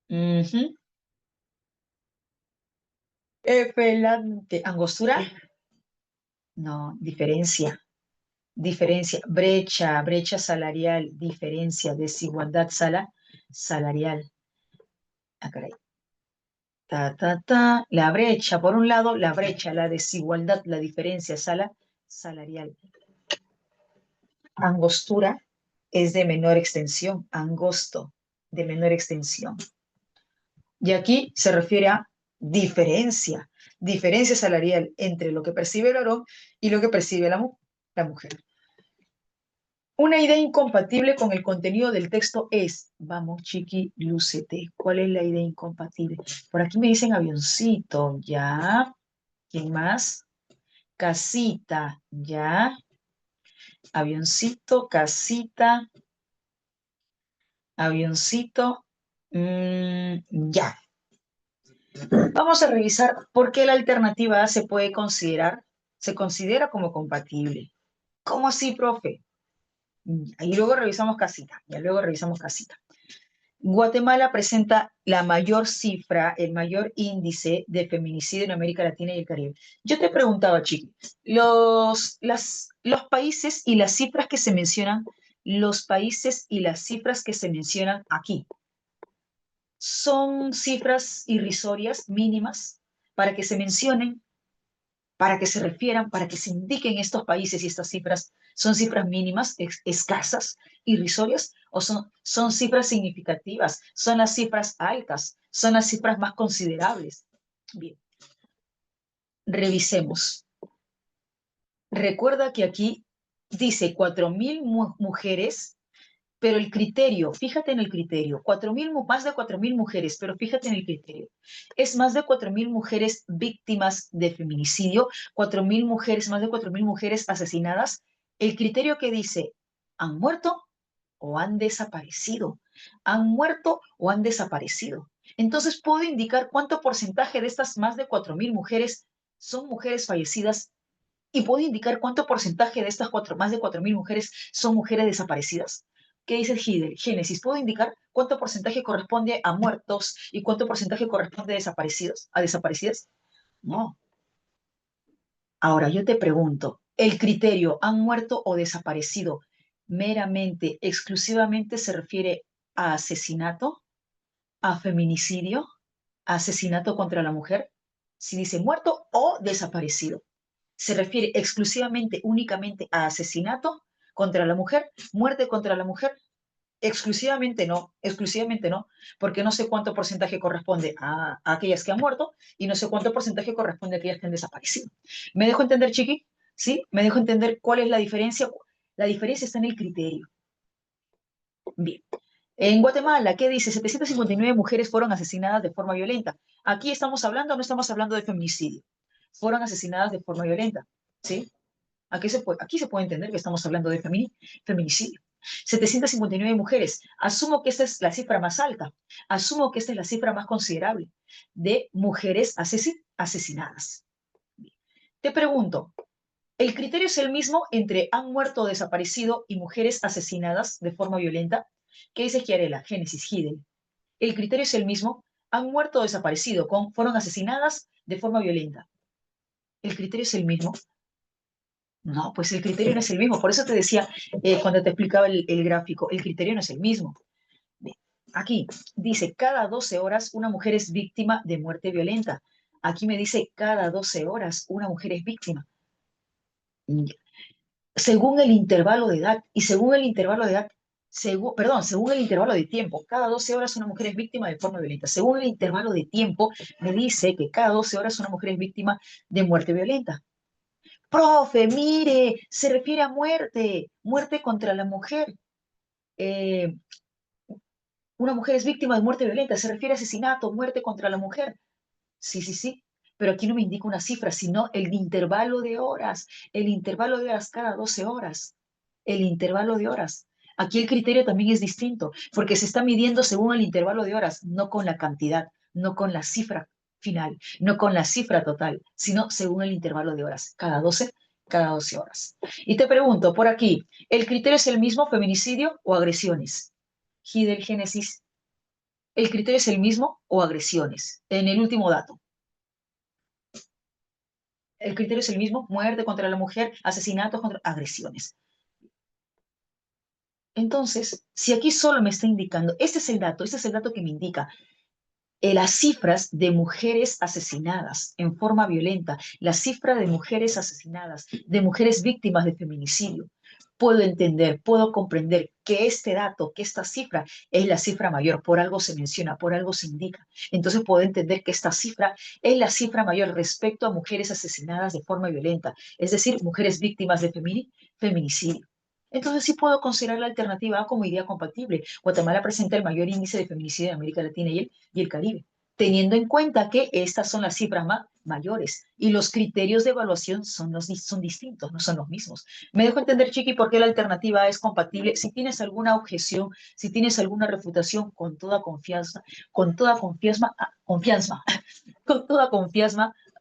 Ujú. Pelante. ¿Angostura? No, diferencia. Diferencia, brecha salarial, diferencia, desigualdad salarial. Ah, caray. La brecha, por un lado, la brecha, la desigualdad, la diferencia salarial. Angostura es de menor extensión, angosto, de menor extensión. Y aquí se refiere a diferencia salarial entre lo que percibe el varón y lo que percibe la mujer. Una idea incompatible con el contenido del texto es, vamos chiqui, lúcete, ¿cuál es la idea incompatible? Por aquí me dicen avioncito, ya. ¿Quién más? Casita, ya. Avioncito, casita, avioncito, ya. Vamos a revisar por qué la alternativa A se considera como compatible. ¿Cómo así, profe? Y luego revisamos casita, ya luego revisamos casita. Guatemala presenta la mayor cifra, el mayor índice de feminicidio en América Latina y el Caribe. Yo te preguntaba, Chiqui, los países y las cifras que se mencionan, los países y las cifras que se mencionan aquí, ¿son cifras irrisorias, mínimas, para que se mencionen, para que se refieran, para que se indiquen estos países y estas cifras? ¿Son cifras mínimas, escasas, irrisorias, o son cifras significativas? ¿Son las cifras altas? ¿Son las cifras más considerables? Bien, revisemos. Recuerda que aquí dice 4.000 mujeres, pero el criterio, fíjate en el criterio, más de 4.000 mujeres, pero fíjate en el criterio. Es más de 4.000 mujeres víctimas de feminicidio, 4.000 mujeres, más de 4.000 mujeres asesinadas. El criterio que dice, ¿han muerto o han desaparecido? ¿Han muerto o han desaparecido? Entonces puedo indicar cuánto porcentaje de estas más de 4.000 mujeres son mujeres fallecidas y puedo indicar cuánto porcentaje de estas más de 4.000 mujeres son mujeres desaparecidas. ¿Qué dice el Génesis? ¿Puedo indicar cuánto porcentaje corresponde a muertos y cuánto porcentaje corresponde a desaparecidas? No. Ahora yo te pregunto, ¿el criterio han muerto o desaparecido meramente, exclusivamente se refiere a asesinato, a feminicidio, a asesinato contra la mujer? Si dice muerto o desaparecido, ¿se refiere exclusivamente, únicamente a asesinato contra la mujer, muerte contra la mujer? Exclusivamente no, porque no sé cuánto porcentaje corresponde a aquellas que han muerto y no sé cuánto porcentaje corresponde a aquellas que han desaparecido. ¿Me dejo entender, Chiqui? ¿Sí? ¿Me dejo entender cuál es la diferencia? La diferencia está en el criterio. Bien. En Guatemala, ¿qué dice? 759 mujeres fueron asesinadas de forma violenta. ¿Aquí estamos hablando o no estamos hablando de feminicidio? Fueron asesinadas de forma violenta, ¿sí? Aquí se puede entender que estamos hablando de feminicidio. 759 mujeres. Asumo que esta es la cifra más alta. Asumo que esta es la cifra más considerable de mujeres asesinadas. Te pregunto, ¿el criterio es el mismo entre han muerto o desaparecido y mujeres asesinadas de forma violenta? ¿Qué dice Chiarella? Génesis, Hidel. ¿El criterio es el mismo? Han muerto o desaparecido, fueron asesinadas de forma violenta. ¿El criterio es el mismo? No, pues el criterio no es el mismo. Por eso te decía cuando te explicaba el gráfico, el criterio no es el mismo. Bien, aquí dice, cada 12 horas una mujer es víctima de muerte violenta. Aquí me dice, cada 12 horas una mujer es víctima. Según el intervalo de edad, y según el intervalo de edad, según el intervalo de tiempo, cada 12 horas una mujer es víctima de forma violenta. Según el intervalo de tiempo, me dice que cada 12 horas una mujer es víctima de muerte violenta. Profe, mire, se refiere a muerte, muerte contra la mujer. Eh, una mujer es víctima de muerte violenta, se refiere a asesinato, muerte contra la mujer. Sí, sí, sí, pero aquí no me indica una cifra, sino el intervalo de horas cada 12 horas, el intervalo de horas. Aquí el criterio también es distinto, porque se está midiendo según el intervalo de horas, no con la cantidad, no con la cifra final, no con la cifra total, sino según el intervalo de horas, cada 12 horas. Y te pregunto, por aquí, ¿el criterio es el mismo, feminicidio o agresiones? Hidel Génesis, ¿el criterio es el mismo o agresiones? En el último dato. El criterio es el mismo, muerte contra la mujer, asesinatos contra agresiones. Entonces, si aquí solo me está indicando, este es el dato que me indica las cifras de mujeres asesinadas en forma violenta, la cifra de mujeres asesinadas, de mujeres víctimas de feminicidio. Puedo entender, puedo comprender que este dato, que esta cifra es la cifra mayor, por algo se menciona, por algo se indica. Entonces puedo entender que esta cifra es la cifra mayor respecto a mujeres asesinadas de forma violenta, es decir, mujeres víctimas de feminicidio. Entonces sí puedo considerar la alternativa A como idea compatible. Guatemala presenta el mayor índice de feminicidio en América Latina y el Caribe, teniendo en cuenta que estas son las cifras mayores y los criterios de evaluación son distintos, no son los mismos. Me dejo entender, Chiqui, por qué la alternativa es compatible. Si tienes alguna objeción, si tienes alguna refutación, con toda confianza, con toda confianza,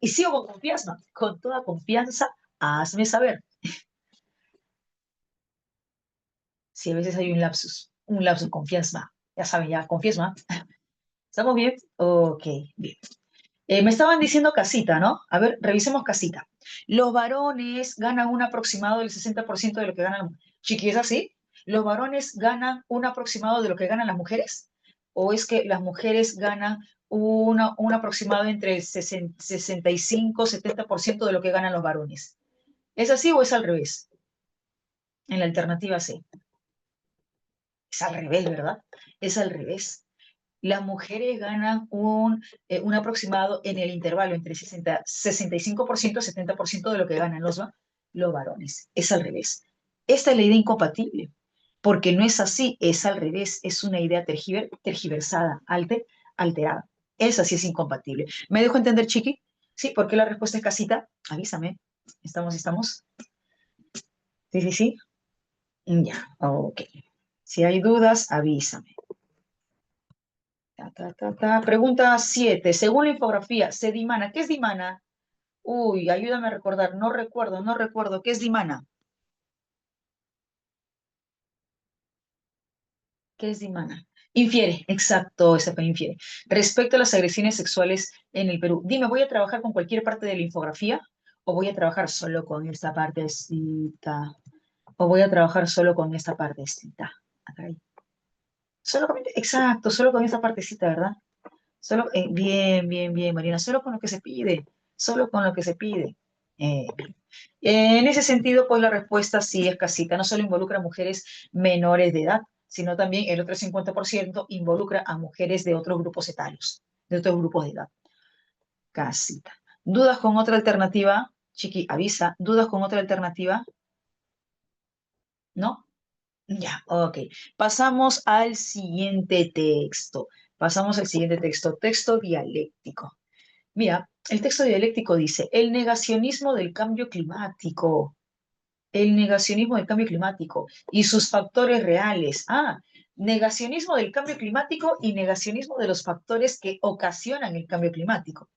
y sigo con toda confianza, hazme saber. Si a veces hay un lapsus, confianza, ya saben, ya, confianza. ¿Estamos bien? Ok, bien. Me estaban diciendo casita, ¿no? A ver, revisemos casita. Los varones ganan un aproximado del 60% de lo que ganan las mujeres. Chiqui, ¿es así? ¿Los varones ganan un aproximado de lo que ganan las mujeres? ¿O es que las mujeres ganan un aproximado entre el 65 70% de lo que ganan los varones? ¿Es así o es al revés? En la alternativa C. Es al revés, ¿verdad? Es al revés. Las mujeres ganan un aproximado en el intervalo entre 65% y 70% de lo que ganan los varones. Es al revés. Esta es la idea incompatible, porque no es así, es al revés, es una idea tergiversada, alterada. Esa sí es incompatible. ¿Me dejo entender, Chiqui? Sí, ¿por qué la respuesta es casita? Avísame. ¿Estamos? Sí, sí, sí. Ya, ok. Si hay dudas, avísame. Pregunta 7. Según la infografía, ¿se dimana? ¿Qué es dimana? Uy, ayúdame a recordar. No recuerdo. ¿Qué es dimana? ¿Qué es dimana? Infiere, exacto, esa fue infiere. Respecto a las agresiones sexuales en el Perú, dime, ¿voy a trabajar con cualquier parte de la infografía o voy a trabajar solo con esta partecita? ¿O voy a trabajar solo con esta partecita? Acá hay. Exacto, solo con esta partecita, ¿verdad? Solo, bien, bien, bien, Marina, solo con lo que se pide, solo con lo que se pide. Bien. En ese sentido, pues la respuesta sí es casita. No solo involucra a mujeres menores de edad, sino también el otro 50% involucra a mujeres de otros grupos etarios, de otros grupos de edad. Casita. ¿Dudas con otra alternativa? Chiqui, avisa. ¿Dudas con otra alternativa? ¿No? Ya, ok. Pasamos al siguiente texto. Texto dialéctico. Mira, el texto dialéctico dice, el negacionismo del cambio climático y sus factores reales. Negacionismo del cambio climático y negacionismo de los factores que ocasionan el cambio climático.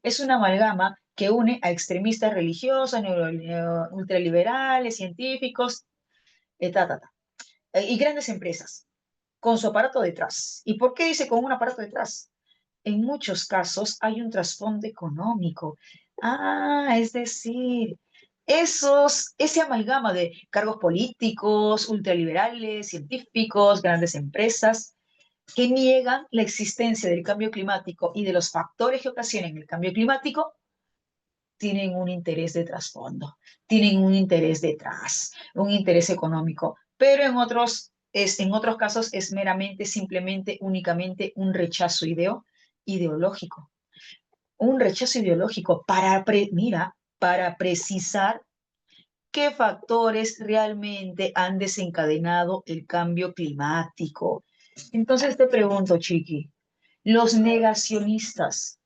Es una amalgama que une a extremistas religiosos, ultraliberales, científicos, y grandes empresas con su aparato detrás. ¿Y por qué dice con un aparato detrás? En muchos casos hay un trasfondo económico. Es decir, ese amalgama de cargos políticos, ultraliberales, científicos, grandes empresas, que niegan la existencia del cambio climático y de los factores que ocasionan el cambio climático, tienen un interés de trasfondo, tienen un interés detrás, un interés económico, pero en otros casos es meramente, simplemente, únicamente un rechazo ideológico. Un rechazo ideológico para precisar qué factores realmente han desencadenado el cambio climático. Entonces te pregunto, Chiqui, los negacionistas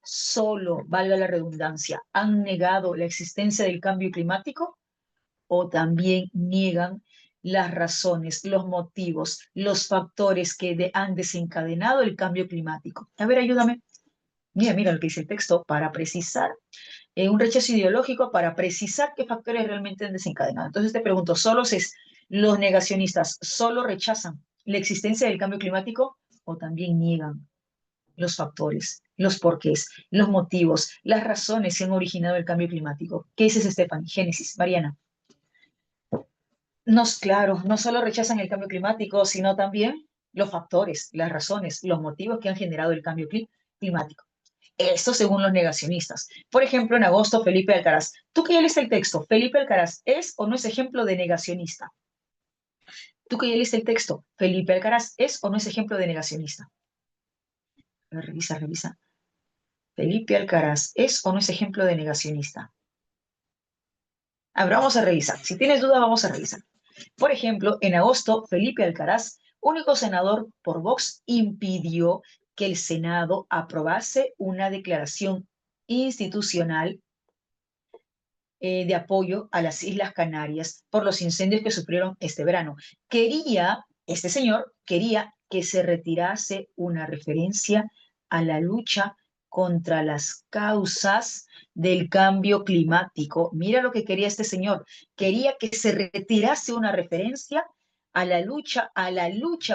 solo, valga la redundancia, han negado la existencia del cambio climático o también niegan las razones, los motivos, los factores que han desencadenado el cambio climático. A ver, ayúdame. Mira lo que dice el texto, para precisar, un rechazo ideológico para precisar qué factores realmente han desencadenado. Entonces te pregunto, los negacionistas solo rechazan la existencia del cambio climático o también niegan los factores, los porqués, los motivos, las razones que han originado el cambio climático? ¿Qué dices, Stephanie? Génesis, Mariana. Claro, no solo rechazan el cambio climático, sino también los factores, las razones, los motivos que han generado el cambio climático. Esto según los negacionistas. Por ejemplo, en agosto, Felipe Alcaraz. Tú que ya leíste el texto, ¿Felipe Alcaraz es o no es ejemplo de negacionista? Tú que ya leíste el texto, ¿Felipe Alcaraz es o no es ejemplo de negacionista? A ver, revisa, revisa. ¿Felipe Alcaraz es o no es ejemplo de negacionista? A ver, vamos a revisar. Si tienes duda, vamos a revisar. Por ejemplo, en agosto, Felipe Alcaraz, único senador por Vox, impidió que el Senado aprobase una declaración institucional de apoyo a las Islas Canarias por los incendios que sufrieron este verano. Este señor quería que se retirase una referencia a la lucha contra las causas del cambio climático. Mira lo que quería este señor. Quería que se retirase una referencia a la lucha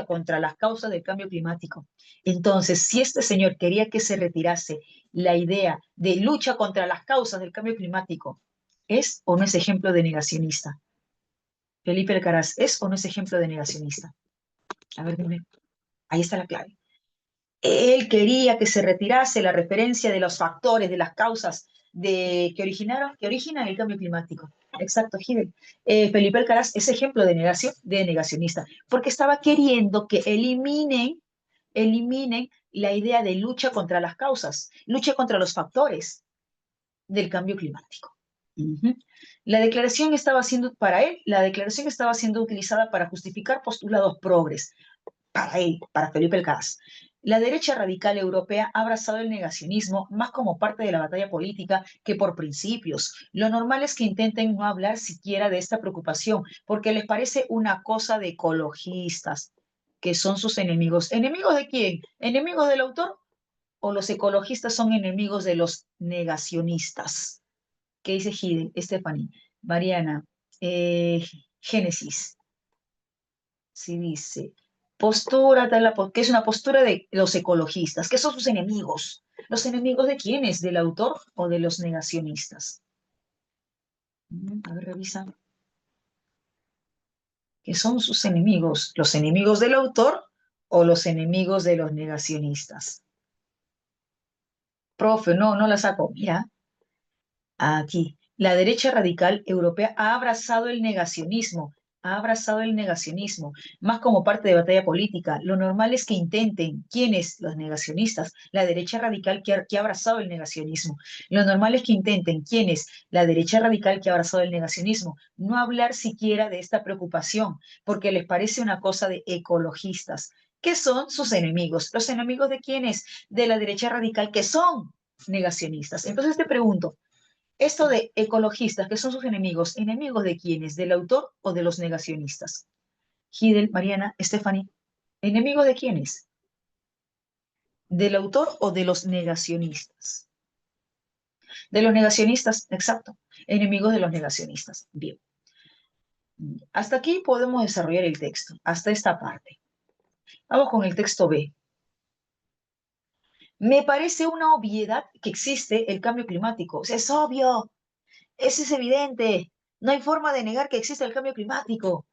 contra las causas del cambio climático. Entonces, si este señor quería que se retirase la idea de lucha contra las causas del cambio climático, ¿es o no es ejemplo de negacionista? Felipe Alcaraz, ¿es o no es ejemplo de negacionista? A ver, dime. Ahí está la clave. Él quería que se retirase la referencia de los factores, de las causas que originan el cambio climático. Exacto, Gide. Felipe Alcaraz es ejemplo de negacionista, porque estaba queriendo que eliminen la idea de lucha contra las causas, lucha contra los factores del cambio climático. Ujú. La declaración estaba siendo utilizada para justificar postulados progres, para él, para Felipe Alcaraz. La derecha radical europea ha abrazado el negacionismo más como parte de la batalla política que por principios. Lo normal es que intenten no hablar siquiera de esta preocupación, porque les parece una cosa de ecologistas, que son sus enemigos. ¿Enemigos de quién? ¿Enemigos del autor? ¿O los ecologistas son enemigos de los negacionistas? ¿Qué dice Gide, Stephanie, Mariana, eh, Génesis? Sí dice, que es una postura de los ecologistas, que son sus enemigos. ¿Los enemigos de quiénes? ¿Del autor o de los negacionistas? A ver, revisa. ¿Qué son sus enemigos? ¿Los enemigos del autor o los enemigos de los negacionistas? Profe, no, no la saco. Mira, aquí, la derecha radical europea ha abrazado el negacionismo, más como parte de batalla política. Lo normal es que intenten, ¿quiénes? Los negacionistas, la derecha radical que ha abrazado el negacionismo. Lo normal es que intenten, ¿quiénes? La derecha radical que ha abrazado el negacionismo, no hablar siquiera de esta preocupación, porque les parece una cosa de ecologistas. ¿Qué son sus enemigos? ¿Los enemigos de quiénes? De la derecha radical, que son negacionistas. Entonces te pregunto, esto de ecologistas, que son sus enemigos, ¿enemigos de quiénes? ¿Del autor o de los negacionistas? Gidel, Mariana, Stephanie, ¿enemigos de quiénes? ¿Del autor o de los negacionistas? De los negacionistas, exacto. Enemigos de los negacionistas. Bien. Hasta aquí podemos desarrollar el texto, hasta esta parte. Vamos con el texto B. Me parece una obviedad que existe el cambio climático. O sea, es obvio, eso es evidente. No hay forma de negar que existe el cambio climático,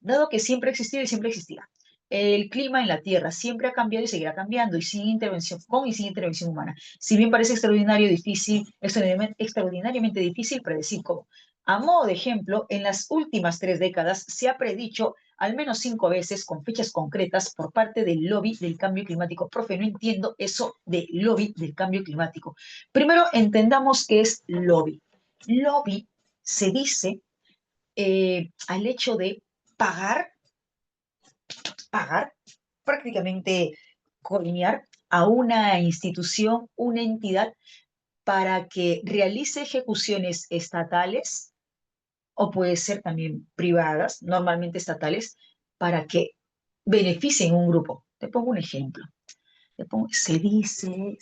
dado que siempre ha existido y siempre existirá. El clima en la Tierra siempre ha cambiado y seguirá cambiando, y sin intervención, con y sin intervención humana. Si bien parece extraordinariamente difícil predecir cómo. A modo de ejemplo, en las últimas 3 décadas se ha predicho al menos 5 veces con fechas concretas por parte del lobby del cambio climático. Profe, no entiendo eso de lobby del cambio climático. Primero, entendamos qué es lobby. Lobby se dice al hecho de pagar, pagar, prácticamente coordinar a una institución, una entidad, para que realice ejecuciones estatales o puede ser también privadas, normalmente estatales, para que beneficien un grupo. Te pongo un ejemplo. Se dice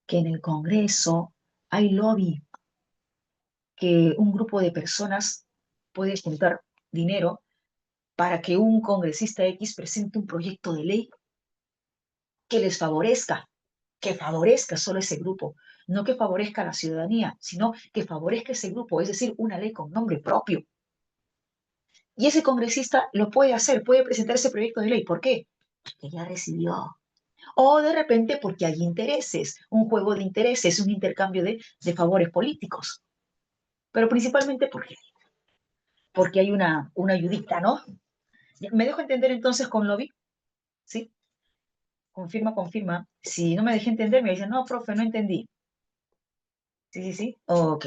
que en el Congreso hay lobby, que un grupo de personas puede juntar dinero para que un congresista X presente un proyecto de ley que les que favorezca solo ese grupo, no que favorezca a la ciudadanía, sino que favorezca ese grupo, es decir, una ley con nombre propio. Y ese congresista lo puede hacer, puede presentar ese proyecto de ley. ¿Por qué? Porque ya recibió. O de repente porque hay intereses, un juego de intereses, un intercambio de favores políticos. Pero principalmente porque hay una ayudita, ¿no? ¿Me dejo entender entonces con lobby? ¿Sí? Confirma, confirma. Si no me dejé entender, me dicen, no, profe, no entendí. Sí, sí, sí. Ok.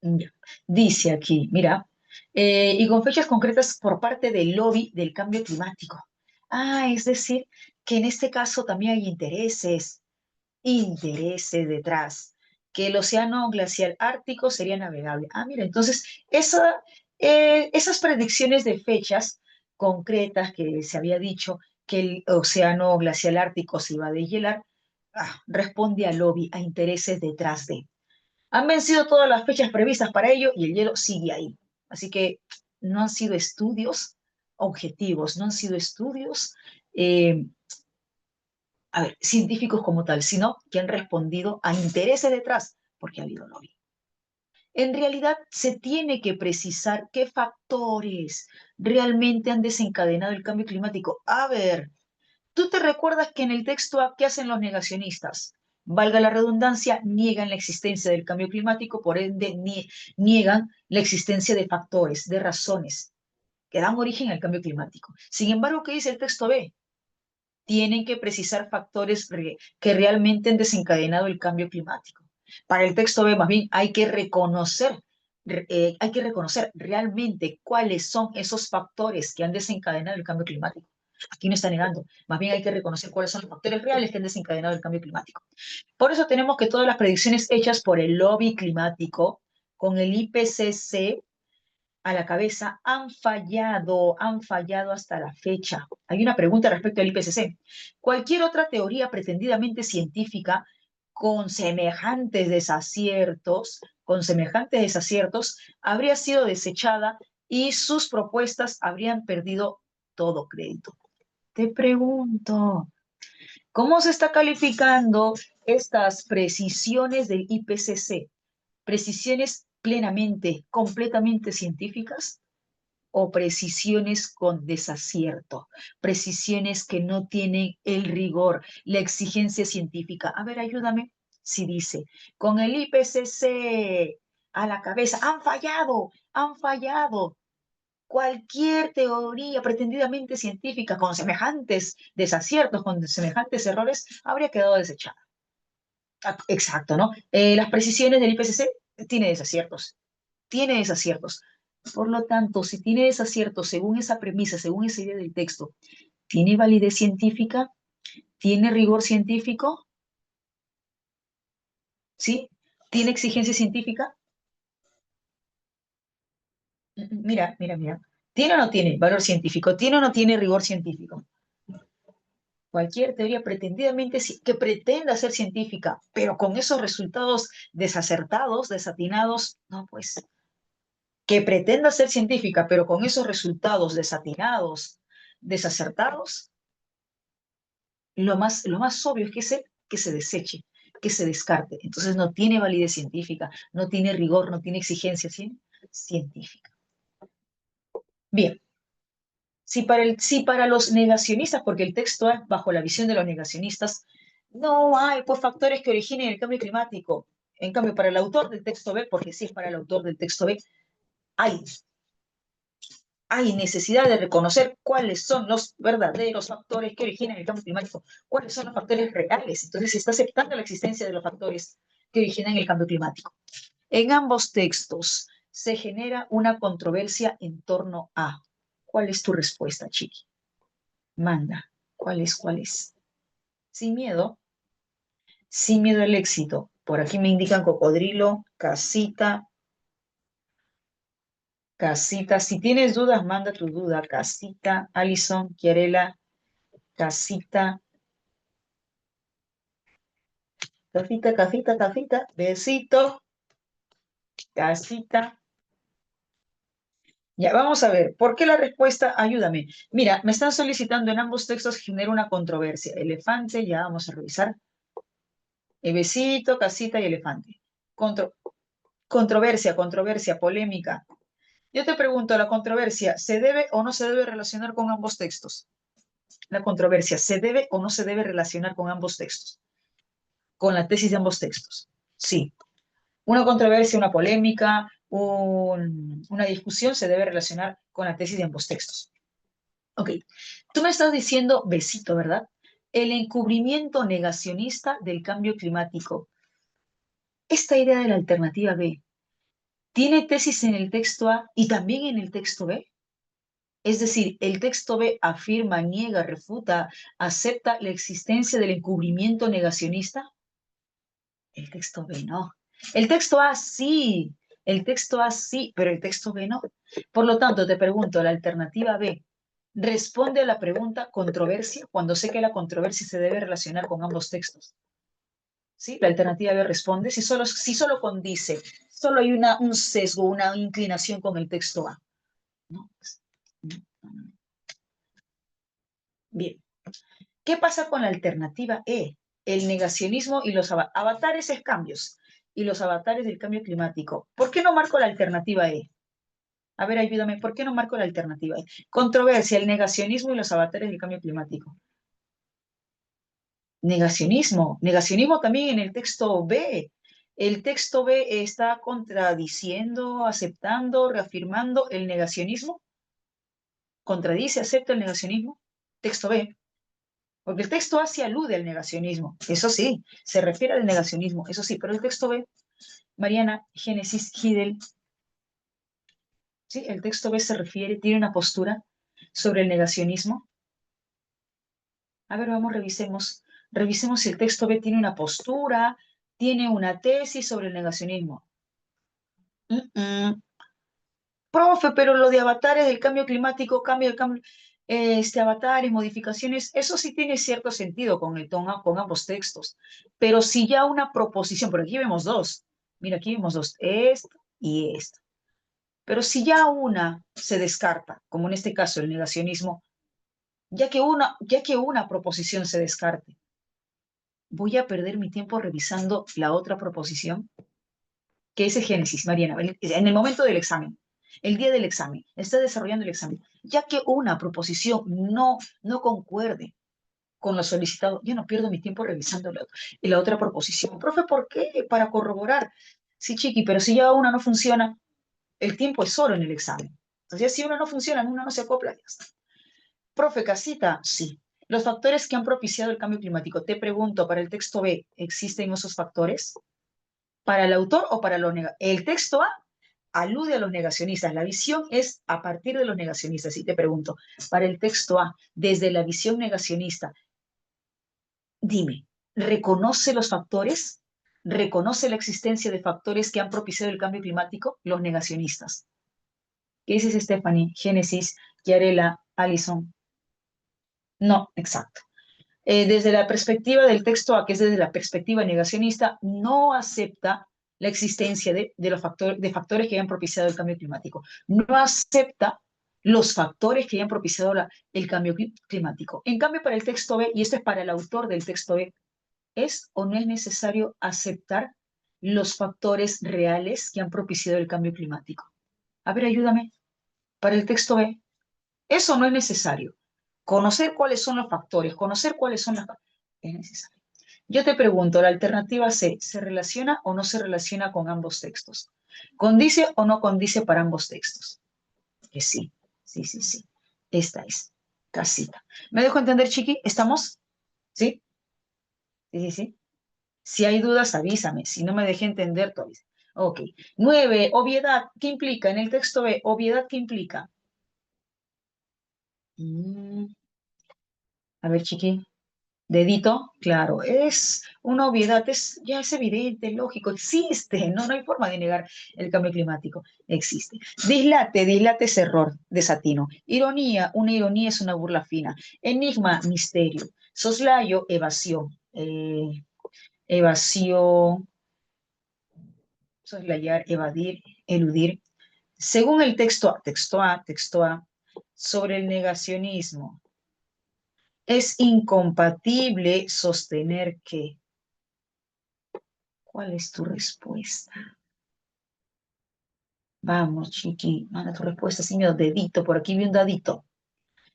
Ya. Dice aquí, mira, y con fechas concretas por parte del lobby del cambio climático. Ah, es decir, que en este caso también hay intereses detrás, que el océano glacial ártico sería navegable. Ah, mira, entonces esas predicciones de fechas concretas que se había dicho que el océano glacial ártico se iba a deshielar, responde al lobby, a intereses detrás de. Han vencido todas las fechas previstas para ello y el hielo sigue ahí. Así que no han sido estudios objetivos, no han sido estudios eh, científicos como tal, sino que han respondido a intereses detrás, porque ha habido lobby. En realidad, se tiene que precisar qué factores realmente han desencadenado el cambio climático. A ver, ¿tú te recuerdas que en el texto A, qué hacen los negacionistas? Valga la redundancia, niegan la existencia del cambio climático, por ende niegan la existencia de factores, de razones que dan origen al cambio climático. Sin embargo, ¿qué dice el texto B? Tienen que precisar factores que realmente han desencadenado el cambio climático. Para el texto B, más bien, hay que reconocer realmente cuáles son esos factores que han desencadenado el cambio climático. Aquí no está negando, más bien hay que reconocer cuáles son los factores reales que han desencadenado el cambio climático. Por eso tenemos que todas las predicciones hechas por el lobby climático, con el IPCC a la cabeza, han fallado hasta la fecha. Hay una pregunta respecto al IPCC. Cualquier otra teoría pretendidamente científica con semejantes desaciertos, habría sido desechada y sus propuestas habrían perdido todo crédito. Te pregunto, ¿cómo se está calificando estas precisiones del IPCC? ¿Precisiones plenamente, completamente científicas o precisiones con desacierto? Precisiones que no tienen el rigor, la exigencia científica. A ver, ayúdame. Si dice, con el IPCC a la cabeza, han fallado. Cualquier teoría pretendidamente científica con semejantes desaciertos, con semejantes errores, habría quedado desechada. Exacto, ¿no? Las precisiones del IPCC tiene desaciertos. Por lo tanto, si tiene desaciertos según esa premisa, según esa idea del texto, ¿tiene validez científica? ¿Tiene rigor científico? ¿Sí? ¿Tiene exigencia científica? Mira, mira, mira. ¿Tiene o no tiene valor científico? ¿Tiene o no tiene rigor científico? Cualquier teoría que pretenda ser científica, pero con esos resultados desacertados, desatinados, no, pues que pretenda ser científica, pero con esos resultados desatinados, desacertados, lo más obvio es que se deseche, que se descarte. Entonces no tiene validez científica, no tiene rigor, no tiene exigencia científica. Bien, si para los negacionistas, porque el texto es bajo la visión de los negacionistas, no hay pues factores que originen el cambio climático. En cambio, para el autor del texto B, porque sí es para el autor del texto B, hay hay necesidad de reconocer cuáles son los verdaderos factores que originan el cambio climático, cuáles son los factores reales. Entonces se está aceptando la existencia de los factores que originan el cambio climático. En ambos textos se genera una controversia en torno a. ¿Cuál es tu respuesta, Chiqui? Manda. ¿Cuál es? ¿Cuál es? Sin miedo al éxito. Por aquí me indican cocodrilo, casita, casita. Si tienes dudas, manda tu duda. Casita, Alison, Chiarela, casita, casita, casita, casita, besito, casita. Ya, vamos a ver, ¿por qué la respuesta? Ayúdame. Mira, me están solicitando en ambos textos genera una controversia. Elefante, ya vamos a revisar. Besito, casita y elefante. Controversia, polémica. Yo te pregunto, ¿la controversia se debe o no se debe relacionar con ambos textos? La controversia se debe o no se debe relacionar con ambos textos, con la tesis de ambos textos. Sí. Una controversia, una polémica, una discusión se debe relacionar con la tesis de ambos textos. Ok, tú me estás diciendo, besito, ¿verdad? El encubrimiento negacionista del cambio climático. Esta idea de la alternativa B, ¿tiene tesis en el texto A y también en el texto B? Es decir, el texto B afirma, niega, refuta, acepta la existencia del encubrimiento negacionista. El texto B no. El texto A sí, el texto A sí, pero el texto B no. Por lo tanto, te pregunto, la alternativa B responde a la pregunta controversia cuando sé que la controversia se debe relacionar con ambos textos. ¿Sí? La alternativa B responde si solo condice, solo hay un sesgo, una inclinación con el texto A. No, pues, no, no, no. Bien. ¿Qué pasa con la alternativa E? El negacionismo y los avatares es cambios y los avatares del cambio climático. ¿Por qué no marco la alternativa E? A ver, ayúdame, ¿por qué no marco la alternativa E? Controversia, el negacionismo y los avatares del cambio climático. Negacionismo también en el texto B. El texto B está contradiciendo, aceptando, reafirmando el negacionismo. Contradice, acepta el negacionismo. Texto B. Porque el texto A sí alude al negacionismo, eso sí, se refiere al negacionismo, eso sí, pero el texto B, Mariana, Génesis, Hidel, ¿sí? El texto B se refiere, tiene una postura sobre el negacionismo. A ver, vamos, revisemos si el texto B tiene una postura, tiene una tesis sobre el negacionismo. Profe, pero lo de avatares del cambio climático, avatares, modificaciones, eso sí tiene cierto sentido con ambos textos. Pero si ya una proposición, por aquí vemos dos, mira, aquí vemos dos, esto y esto. Pero si ya una se descarta, como en este caso el negacionismo, ya que una proposición se descarte, ¿voy a perder mi tiempo revisando la otra proposición? Que es el Génesis, Mariana, en el momento del examen, el día del examen, está desarrollando el examen, ya que una proposición no concuerde con lo solicitado, yo no pierdo mi tiempo revisando la otra proposición. Profe, ¿por qué? Para corroborar. Sí, chiqui, pero si ya una no funciona, el tiempo es solo en el examen. Entonces, si una no funciona, una no se acopla, ya está. Profe, casita, sí. Los factores que han propiciado el cambio climático. Te pregunto, para el texto B, ¿existen esos factores? ¿Para el autor o para los negacionistas? El texto A alude a los negacionistas. La visión es a partir de los negacionistas. Y te pregunto, para el texto A, desde la visión negacionista, dime, ¿reconoce los factores? ¿Reconoce la existencia de factores que han propiciado el cambio climático? Los negacionistas. ¿Qué dices, Stephanie? Génesis, Yarela, Allison. No, exacto. Desde la perspectiva del texto A, que es desde la perspectiva negacionista, no acepta la existencia de factores que hayan propiciado el cambio climático. No acepta los factores que hayan propiciado el cambio climático. En cambio, para el texto B, y esto es para el autor del texto B, ¿es o no es necesario aceptar los factores reales que han propiciado el cambio climático? A ver, ayúdame. Para el texto B, eso no es necesario. Conocer cuáles son los factores, conocer cuáles son las... Es necesario. Yo te pregunto, ¿la alternativa C se relaciona o no se relaciona con ambos textos? ¿Condice o no condice para ambos textos? Que sí, sí, sí, sí. Esta es casita. ¿Me dejo entender, Chiqui? ¿Estamos? ¿Sí? Sí, sí, sí. Si hay dudas, avísame. Si no me dejé entender, tú avísame. Ok. 9. Obviedad. ¿Qué implica? En el texto B, obviedad, ¿qué implica? A ver, Chiqui. Dedito, claro, es una obviedad, ya es evidente, lógico, existe, no hay forma de negar el cambio climático, existe. Dislate es error, desatino. Ironía, una ironía es una burla fina. Enigma, misterio. Soslayo, evasión. Evasión, soslayar, evadir, eludir. Según el texto A, sobre el negacionismo, es incompatible sostener que. ¿Cuál es tu respuesta? Vamos, Chiqui, manda tu respuesta sin miedo. Dedito, por aquí vi un dadito.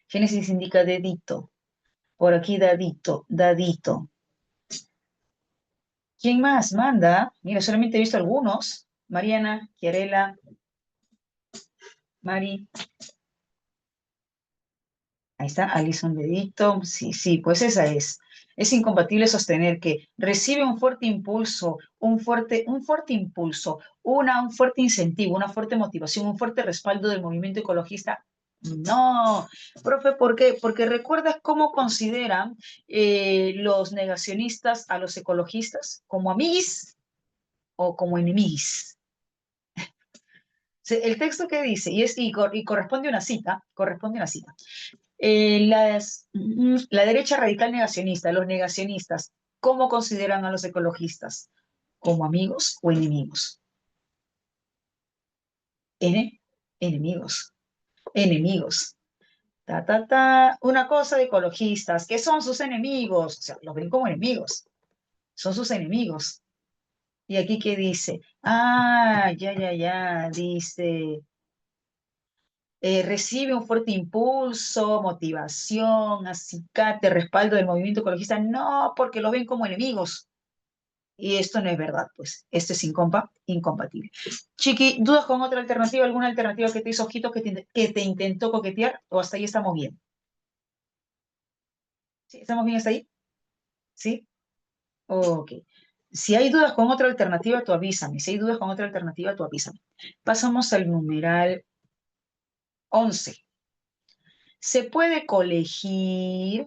Génesis indica dedito. Por aquí dadito, dadito. ¿Quién más manda? Mira, solamente he visto algunos. Mariana, Chiarela, Mari. Ahí está, Alison dedito. Sí, sí, pues esa es. Es incompatible sostener que recibe un fuerte impulso, un fuerte impulso, un fuerte incentivo, una fuerte motivación, un fuerte respaldo del movimiento ecologista. No, profe, ¿por qué? Porque recuerdas cómo consideran los negacionistas a los ecologistas, como amiguis o como enemigos. El texto que dice, y corresponde a una cita, la derecha radical negacionista, los negacionistas, ¿cómo consideran a los ecologistas? ¿Como amigos o enemigos? Enemigos, enemigos. Ta, ta, ta. Una cosa de ecologistas, que son sus enemigos, o sea, los ven como enemigos, son sus enemigos. Y aquí, ¿qué dice? Ah, ya, dice, recibe un fuerte impulso, motivación, acicate, respaldo del movimiento ecologista. No, porque lo ven como enemigos. Y esto no es verdad, pues. Esto es incompatible. Chiqui, ¿dudas con otra alternativa? ¿Alguna alternativa que te hizo ojito, que te intentó coquetear? ¿O hasta ahí estamos bien? ¿Sí? ¿Estamos bien hasta ahí? ¿Sí? Ok. Si hay dudas con otra alternativa, tú avísame. Si hay dudas con otra alternativa, tú avísame. Pasamos al numeral 11. Se puede colegir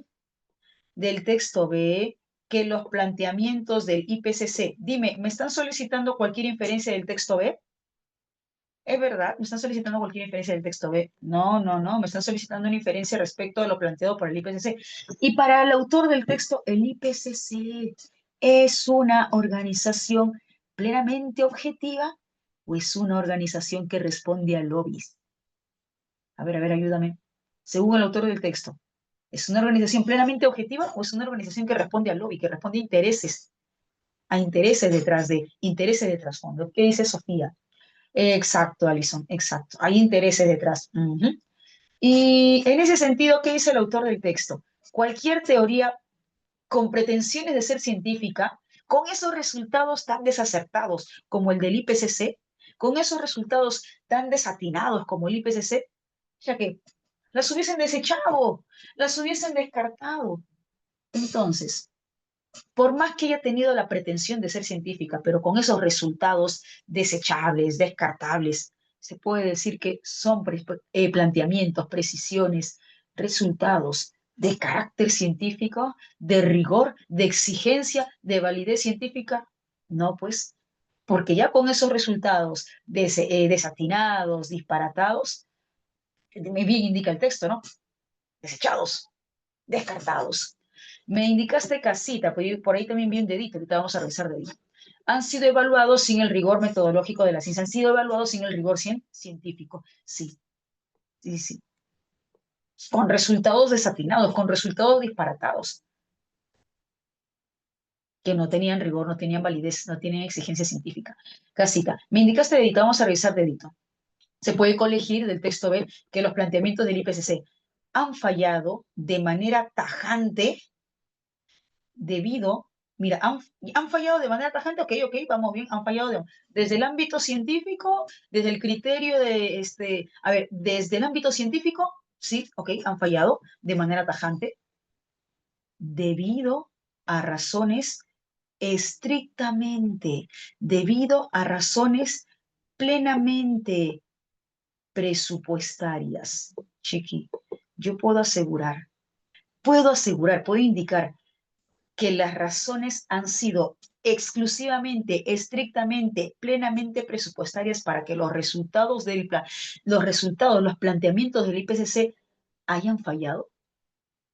del texto B que los planteamientos del IPCC. Dime, ¿me están solicitando cualquier inferencia del texto B? ¿Es verdad? ¿Me están solicitando cualquier inferencia del texto B? No. Me están solicitando una inferencia respecto a lo planteado por el IPCC. Y para el autor del texto, el IPCC es una organización plenamente objetiva o es una organización que responde a lobbies. A ver, ayúdame. Según el autor del texto, ¿es una organización plenamente objetiva o es una organización que responde al lobby, que responde a intereses de trasfondo? ¿Qué dice Sofía? Exacto, Alison, exacto. Hay intereses detrás. Ujú. Y en ese sentido, ¿qué dice el autor del texto? Cualquier teoría con pretensiones de ser científica, con esos resultados tan desacertados como el del IPCC, con esos resultados tan desatinados como el IPCC, ya que las hubiesen desechado, las hubiesen descartado. Entonces, por más que haya tenido la pretensión de ser científica, pero con esos resultados desechables, descartables, se puede decir que son planteamientos, precisiones, resultados de carácter científico, de rigor, de exigencia, de validez científica. No, pues, porque ya con esos resultados desatinados, disparatados, bien indica el texto, ¿no? Desechados, descartados. Me indicaste casita, pues por ahí también vi un dedito, ahorita vamos a revisar dedito. Han sido evaluados sin el rigor metodológico de la ciencia, han sido evaluados sin el rigor científico. Sí, sí. Con resultados desatinados, con resultados disparatados, que no tenían rigor, no tenían validez, no tenían exigencia científica. Casita, me indicaste dedito, vamos a revisar dedito. Se puede colegir del texto B que los planteamientos del IPCC han fallado de manera tajante debido, mira, han fallado de manera tajante, ok, vamos bien, han fallado desde el ámbito científico, desde el criterio de, desde el ámbito científico, sí, ok, han fallado de manera tajante debido a razones estrictamente, debido a razones plenamente presupuestarias. Chiqui, yo puedo indicar que las razones han sido exclusivamente, estrictamente, plenamente presupuestarias para que los planteamientos del IPCC hayan fallado,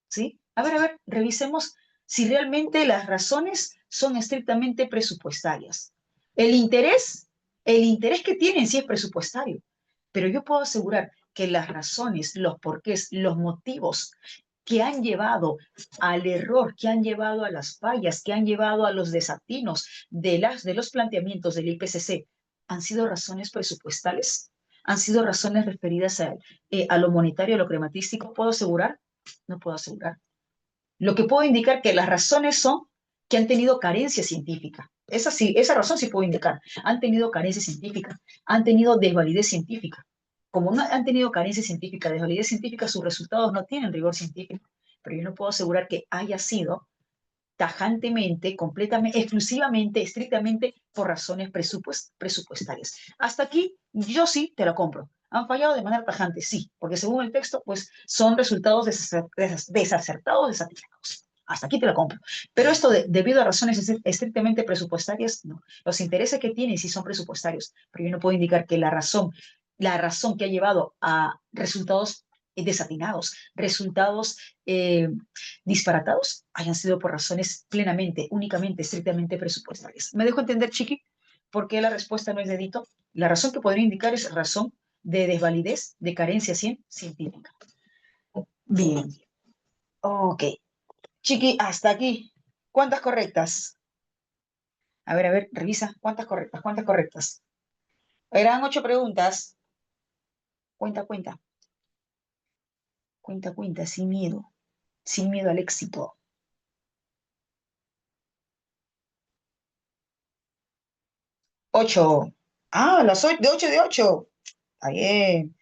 ¿sí? A ver, revisemos si realmente las razones son estrictamente presupuestarias. El interés, el interés que tienen sí es presupuestario, pero yo puedo asegurar que las razones, los porqués, los motivos que han llevado al error, que han llevado a las fallas, que han llevado a los desatinos de los planteamientos del IPCC, han sido razones presupuestales. han sido razones referidas a lo monetario, a lo crematístico. ¿Puedo asegurar? No puedo asegurar. Lo que puedo indicar que las razones son que han tenido carencia científica. Esa sí, esa razón sí puedo indicar. Han tenido carencia científica, han tenido desvalidez científica. Como no han tenido carencia científica, desvalidez científica, sus resultados no tienen rigor científico. Pero yo no puedo asegurar que haya sido tajantemente, completamente, exclusivamente, estrictamente por razones presupuestarias. Hasta aquí yo sí te lo compro. Han fallado de manera tajante, sí, porque según el texto, pues son resultados desacertados, desatinados. Hasta aquí te lo compro. Pero esto debido a razones estrictamente presupuestarias, no. Los intereses que tienen sí son presupuestarios, pero yo no puedo indicar que la razón que ha llevado a resultados desatinados, resultados disparatados, hayan sido por razones plenamente, únicamente, estrictamente presupuestarias. ¿Me dejo entender, Chiqui? ¿Por qué la respuesta no es dedito? La razón que podría indicar es razón de desvalidez, de carencia científica. Bien, ok. Chiqui, hasta aquí. ¿Cuántas correctas? A ver, revisa. ¿Cuántas correctas? ¿Cuántas correctas? Eran 8 preguntas. Cuenta, cuenta. Cuenta, cuenta, sin miedo. Sin miedo al éxito. 8. Ah, las 8, de 8 de 8. Está bien.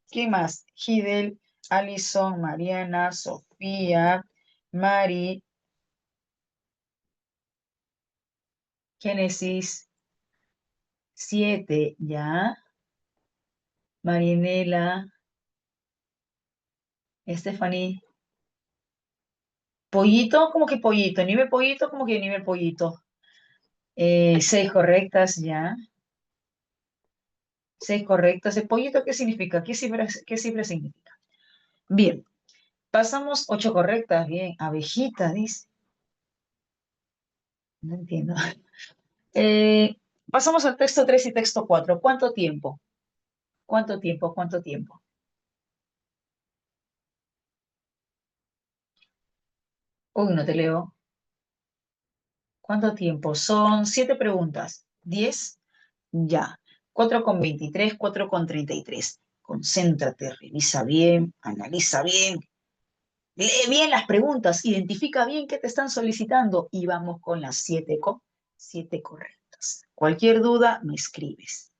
¿Quién más? Hidel, Alison, Mariana, Sofía, Mari, Génesis, 7, ya. Marinela, Stephanie. Pollito, como que pollito. Nivel pollito, como que nivel pollito. 6 correctas, ya. 6 correctas. ¿El pollito qué significa? Qué cifra significa? Bien. Pasamos 8 correctas, bien. Abejita, dice. No entiendo. Eh, pasamos al texto 3 y texto 4. ¿Cuánto tiempo? ¿Cuánto tiempo? ¿Cuánto tiempo? Uy, no te leo. ¿Cuánto tiempo? Son 7 preguntas. 10, ya. 4,23, 4,33. Concéntrate, revisa bien, analiza bien, lee bien las preguntas, identifica bien qué te están solicitando y vamos con las 7 correctas. Cualquier duda, me escribes.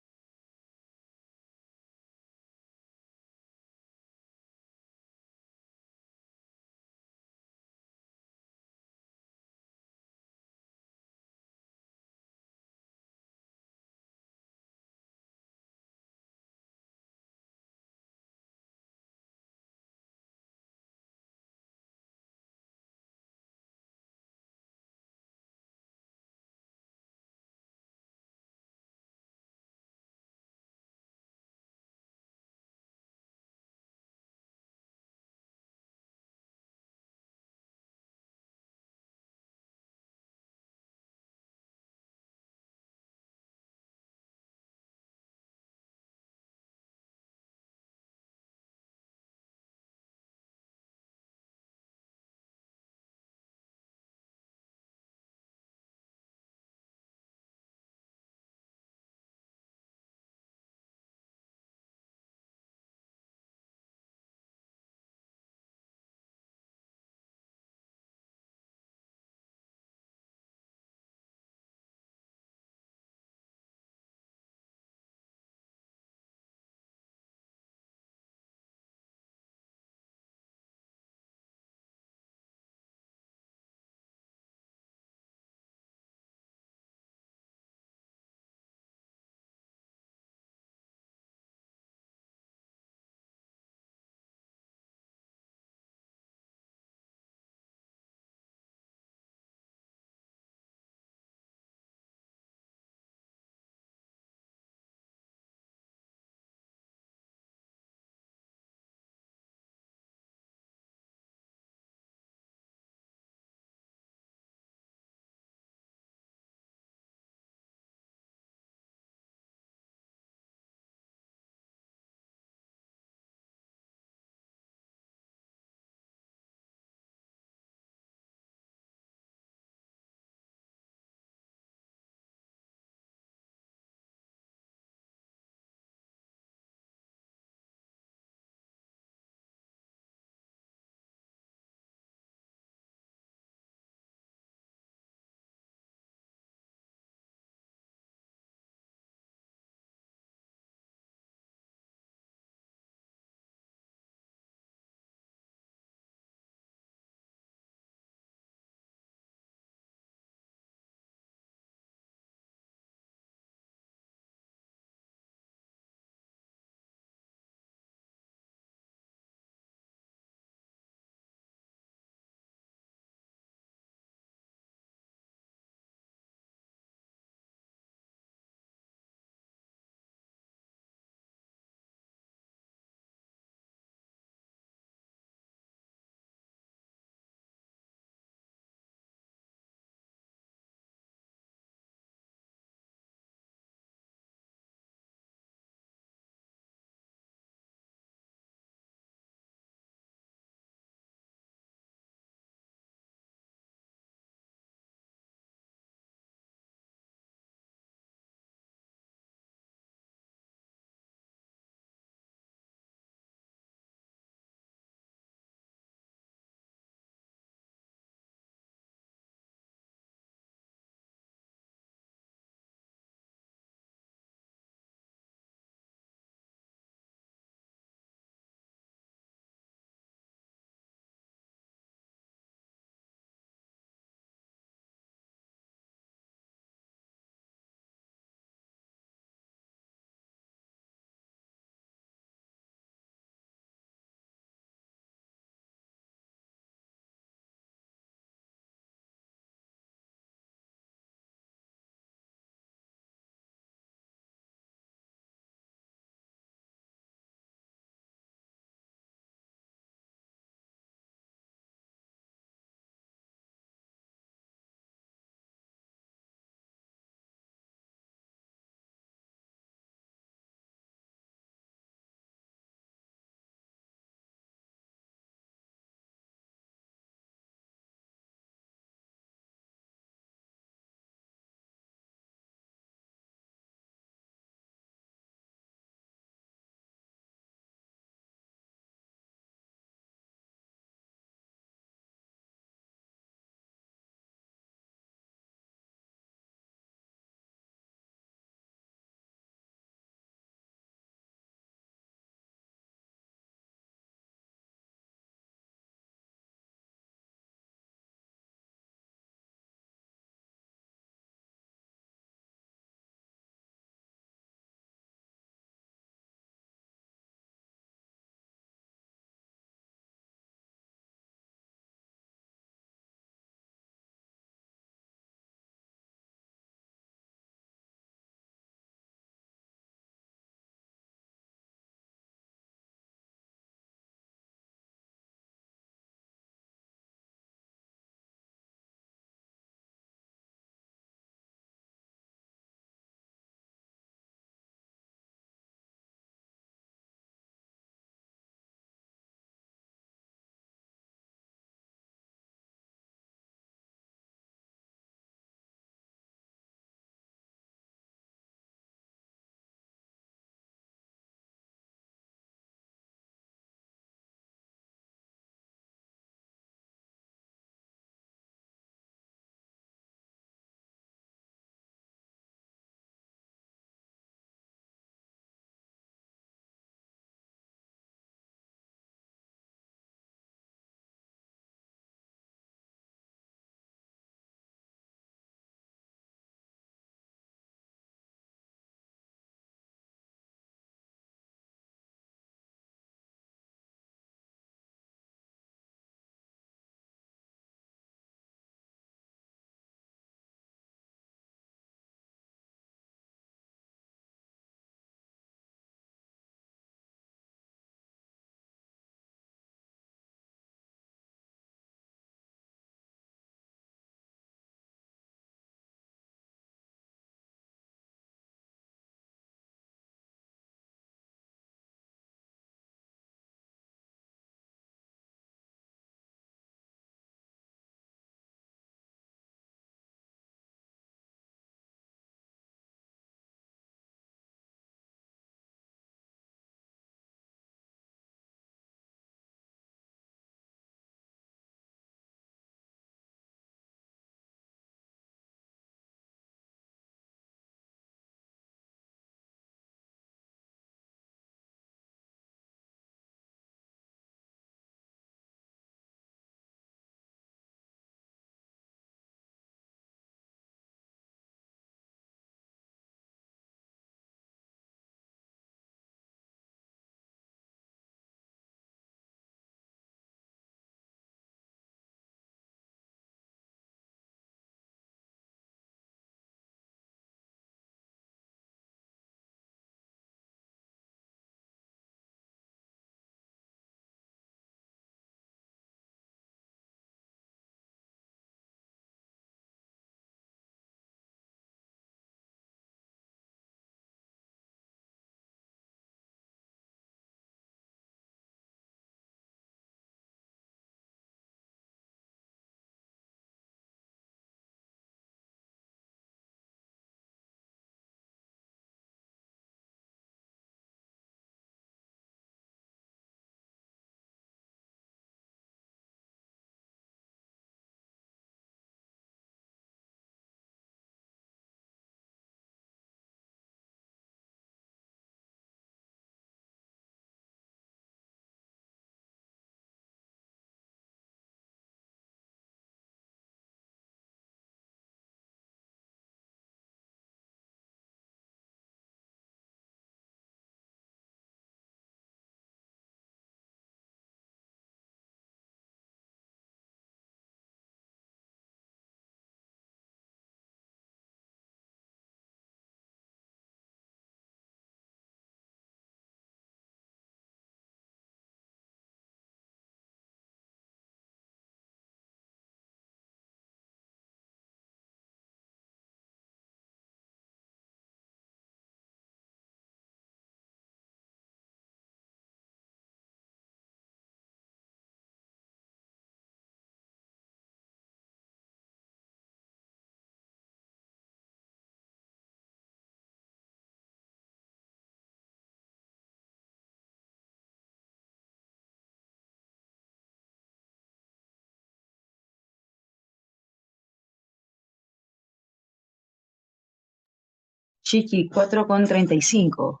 Chiqui, 4:35.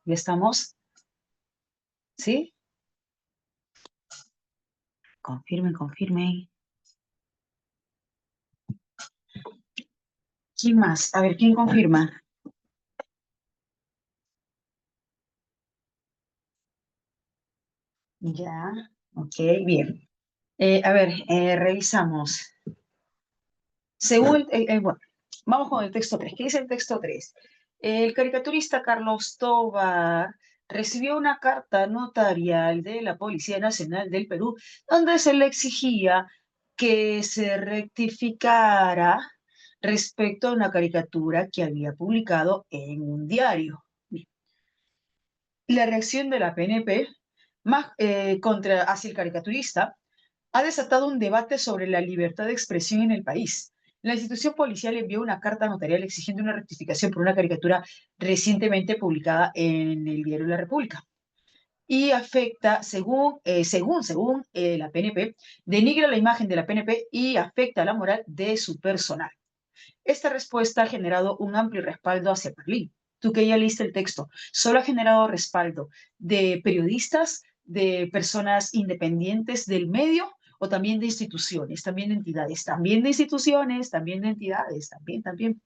¿Ya estamos? ¿Sí? Confirmen, confirmen. ¿Quién más? A ver, ¿quién confirma? Ya, ok, bien. A ver, revisamos. Según, bueno, vamos con el texto 3. ¿Qué dice el texto 3? El caricaturista Carlos Tovar recibió una carta notarial de la Policía Nacional del Perú donde se le exigía que se rectificara respecto a una caricatura que había publicado en un diario. Bien. La reacción de la PNP hacia el caricaturista ha desatado un debate sobre la libertad de expresión en el país. La institución policial envió una carta notarial exigiendo una rectificación por una caricatura recientemente publicada en el diario La República y afecta, según la PNP, denigra la imagen de la PNP y afecta la moral de su personal. Esta respuesta ha generado un amplio respaldo hacia Berlín. Tú que ya leíste el texto, solo ha generado respaldo de periodistas, de personas independientes del medio o también de instituciones, también de entidades, también de instituciones, también de entidades, también.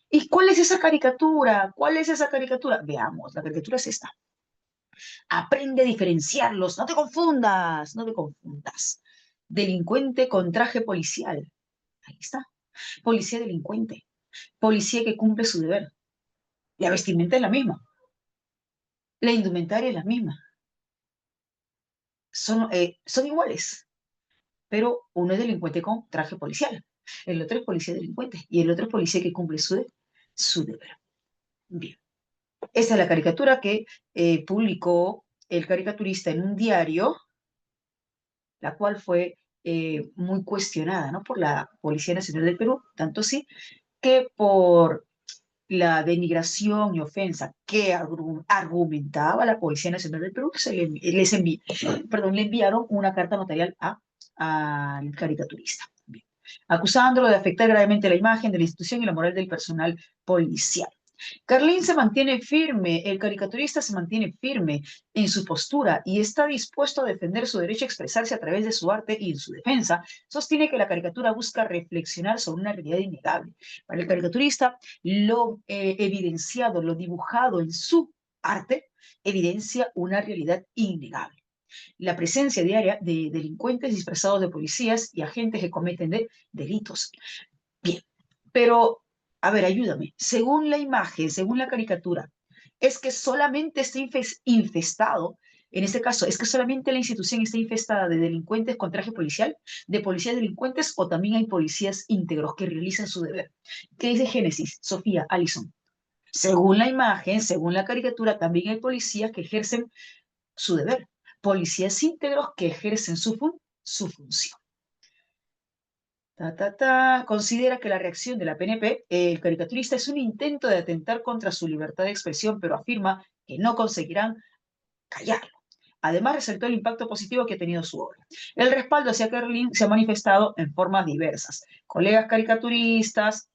¿Y cuál es esa caricatura? ¿Cuál es esa caricatura? Veamos, la caricatura es esta. Aprende a diferenciarlos, no te confundas, no te confundas. Delincuente con traje policial. Ahí está. Policía delincuente. Policía que cumple su deber. La vestimenta es la misma, la indumentaria es la misma, son iguales, pero uno es delincuente con traje policial, el otro es policía delincuente y el otro es policía que cumple su deber. Bien, esta es la caricatura que publicó el caricaturista en un diario, la cual fue muy cuestionada, ¿no? Por la Policía Nacional del Perú, tanto sí que por la denigración y ofensa que argumentaba la Policía Nacional del Perú, le enviaron una carta notarial al caricaturista, bien, acusándolo de afectar gravemente la imagen de la institución y la moral del personal policial. Carlín se mantiene firme, el caricaturista se mantiene firme en su postura y está dispuesto a defender su derecho a expresarse a través de su arte y en su defensa sostiene que la caricatura busca reflexionar sobre una realidad innegable. Para el caricaturista, lo evidenciado, lo dibujado en su arte, evidencia una realidad innegable. La presencia diaria de delincuentes disfrazados de policías y agentes que cometen delitos. Bien, pero, a ver, ayúdame. Según la imagen, según la caricatura, es que solamente está infestado, en este caso, es que solamente la institución está infestada de delincuentes con traje policial, de policías delincuentes, o también hay policías íntegros que realizan su deber. ¿Qué dice Génesis? Sofía, Alison. Según la imagen, según la caricatura, también hay policías que ejercen su deber. Policías íntegros que ejercen su función. Considera que la reacción de la PNP, el caricaturista, es un intento de atentar contra su libertad de expresión, pero afirma que no conseguirán callarlo. Además, resaltó el impacto positivo que ha tenido su obra. El respaldo hacia Kerlin se ha manifestado en formas diversas. Colegas caricaturistas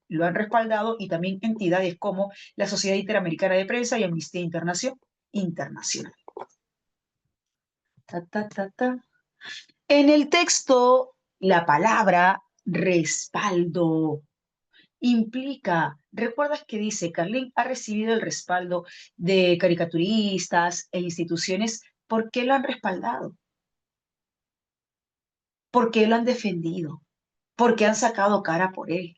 lo han respaldado y también entidades como la Sociedad Interamericana de Prensa y Amnistía Internacional. En el texto, la palabra respaldo implica, ¿recuerdas que dice, Carlín ha recibido el respaldo de caricaturistas e instituciones? ¿Por qué lo han respaldado? ¿Por qué lo han defendido? ¿Por qué han sacado cara por él?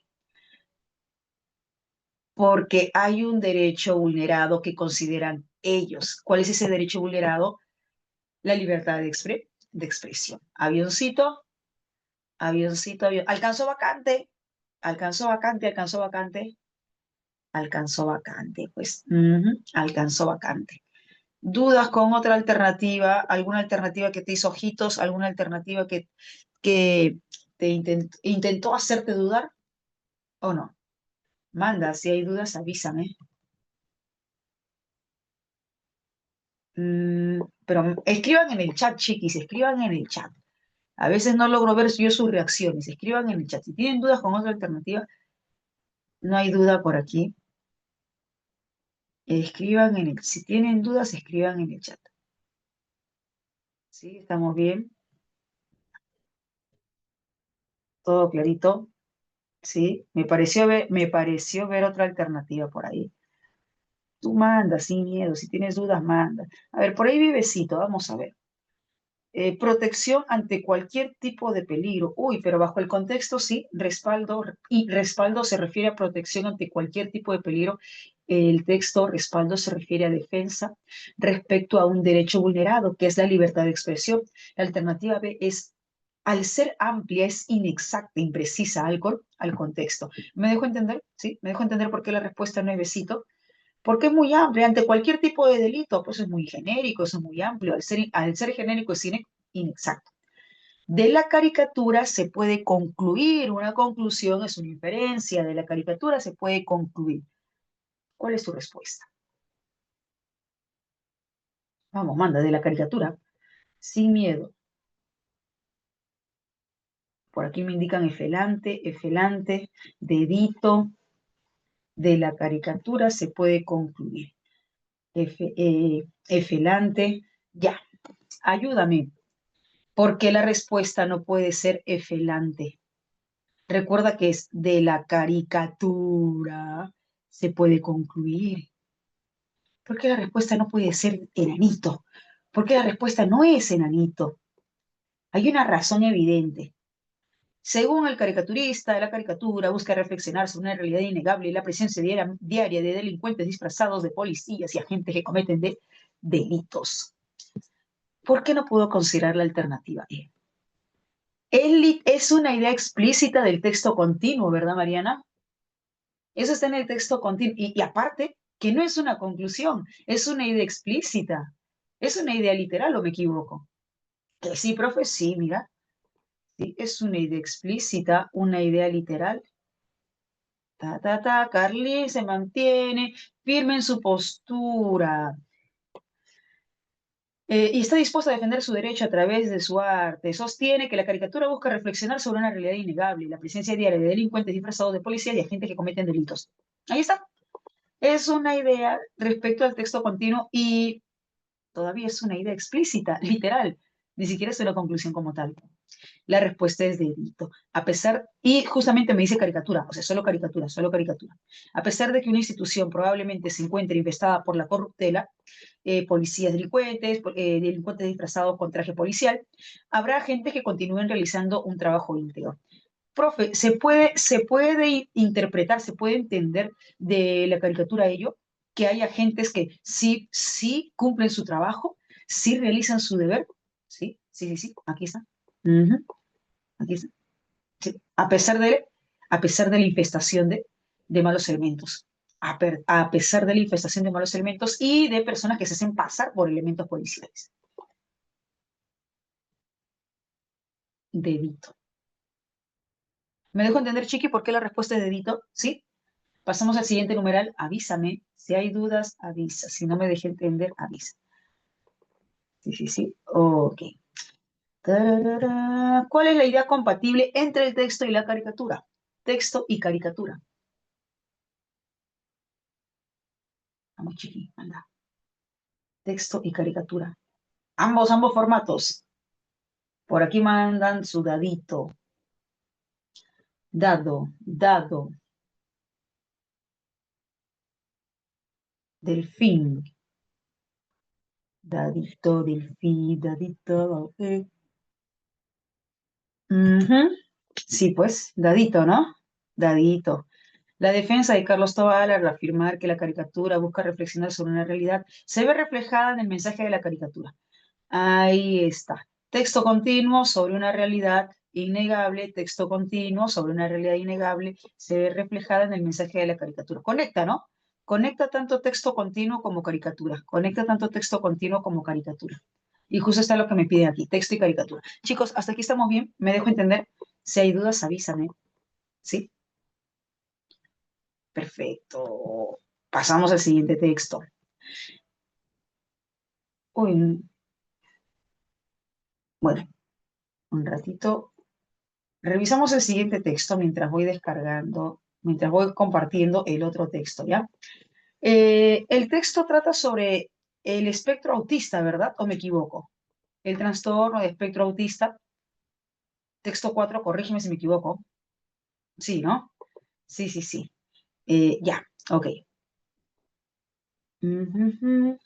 Porque hay un derecho vulnerado que consideran ellos. ¿Cuál es ese derecho vulnerado? La libertad de expresión. Avioncito, avioncito, alcanzó vacante, alcanzó vacante, alcanzó vacante, alcanzó vacante, pues, alcanzó vacante. ¿Dudas con otra alternativa? ¿Alguna alternativa que te hizo ojitos? ¿Alguna alternativa que te intentó hacerte dudar o no? Manda, si hay dudas, avísame. Pero escriban en el chat, chiquis, escriban en el chat. A veces no logro ver yo sus reacciones. Escriban en el chat. Si tienen dudas con otra alternativa, no hay duda por aquí. Escriban si tienen dudas, escriban en el chat. ¿Sí? ¿Estamos bien? ¿Todo clarito? ¿Sí? Me pareció ver otra alternativa por ahí. Tú manda, sin miedo. Si tienes dudas, manda. A ver, por ahí vivecito, vamos a ver. Protección ante cualquier tipo de peligro. Uy, pero bajo el contexto sí, respaldo, y respaldo se refiere a protección ante cualquier tipo de peligro. El texto respaldo se refiere a defensa respecto a un derecho vulnerado, que es la libertad de expresión. La alternativa B es, al ser amplia, es inexacta, imprecisa al contexto. ¿Me dejo entender? ¿Sí? ¿Me dejo entender por qué la respuesta no es besito? Porque es muy amplio, ante cualquier tipo de delito, pues es muy genérico, es muy amplio, al ser genérico es inexacto. De la caricatura se puede concluir, una conclusión es una inferencia, de la caricatura se puede concluir. ¿Cuál es tu respuesta? Vamos, manda, de la caricatura, sin miedo. Por aquí me indican efelante, dedito, de la caricatura se puede concluir. Efelante, ya, ayúdame. ¿Por qué la respuesta no puede ser efelante? Recuerda que es de la caricatura se puede concluir. ¿Por qué la respuesta no puede ser enanito? ¿Por qué la respuesta no es enanito? Hay una razón evidente. Según el caricaturista, la caricatura busca reflexionar sobre una realidad innegable y la presencia diaria de delincuentes disfrazados de policías y agentes que cometen delitos. ¿Por qué no puedo considerar la alternativa E? Es una idea explícita del texto continuo, ¿verdad, Mariana? Eso está en el texto continuo. Y aparte, que no es una conclusión, es una idea explícita. ¿Es una idea literal o me equivoco? Que sí, profe, sí, mira. Sí, es una idea explícita, una idea literal. Carly se mantiene firme en su postura. Y está dispuesta a defender su derecho a través de su arte. Sostiene que la caricatura busca reflexionar sobre una realidad innegable, la presencia diaria de delincuentes disfrazados de policía y agentes que cometen delitos. Ahí está. Es una idea respecto al texto continuo y todavía es una idea explícita, literal. Ni siquiera es una conclusión como tal. La respuesta es dedito. Y justamente me dice caricatura, o sea, solo caricatura, solo caricatura. A pesar de que una institución probablemente se encuentre investada por la corruptela, policías delincuentes disfrazados con traje policial, habrá gente que continúen realizando un trabajo íntegro. Profe, ¿se puede interpretar, se puede entender de la caricatura ello que hay agentes que sí cumplen su trabajo, sí realizan su deber? Sí, sí, sí, sí, aquí está. Ujú, aquí está. Sí. A pesar de la infestación de malos elementos. A pesar de la infestación de malos elementos y de personas que se hacen pasar por elementos policiales. Dedito. ¿Me dejo entender, Chiqui, por qué la respuesta es dedito? ¿Sí? Pasamos al siguiente numeral. Avísame. Si hay dudas, avisa. Si no me dejé entender, avisa. Sí, sí, sí. Ok. Tararara. ¿Cuál es la idea compatible entre el texto y la caricatura? Texto y caricatura. Vamos, chiqui, anda. Texto y caricatura. Ambos formatos. Por aquí mandan su dadito. Dado. Delfín. Dadito, delfín, dadito. Ujú. Sí, pues, dadito, ¿no? Dadito. La defensa de Carlos Tobar al afirmar que la caricatura busca reflexionar sobre una realidad se ve reflejada en el mensaje de la caricatura. Ahí está. Texto continuo sobre una realidad innegable, texto continuo sobre una realidad innegable, se ve reflejada en el mensaje de la caricatura. Conecta, ¿no? Conecta tanto texto continuo como caricatura. Conecta tanto texto continuo como caricatura. Y justo está lo que me piden aquí, texto y caricatura. Chicos, hasta aquí estamos bien. ¿Me dejo entender? Si hay dudas, avísame. ¿Sí? Perfecto. Pasamos al siguiente texto. Uy, bueno, un ratito. Revisamos el siguiente texto mientras voy descargando, mientras voy compartiendo el otro texto, ¿ya? El texto trata sobre el espectro autista, ¿verdad? ¿O me equivoco? El trastorno de espectro autista. Texto 4, corrígeme si me equivoco. Sí, ¿no? Sí, sí, sí. Ya, ok. Ujujú.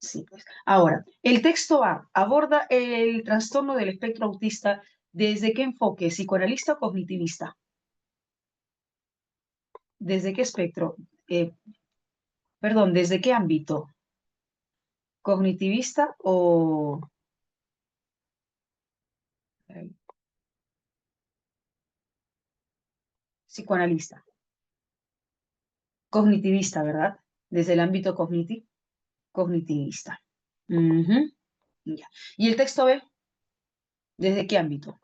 Sí, pues. Ahora, el texto A aborda el trastorno del espectro autista desde qué enfoque, psicoanalista o cognitivista. ¿Desde qué espectro? Eh, Perdón, ¿desde qué ámbito? ¿Cognitivista o eh, psicoanalista? Cognitivista, ¿verdad? Desde el ámbito cognitivista. Ujú, ya. ¿Y el texto B? ¿Desde qué ámbito?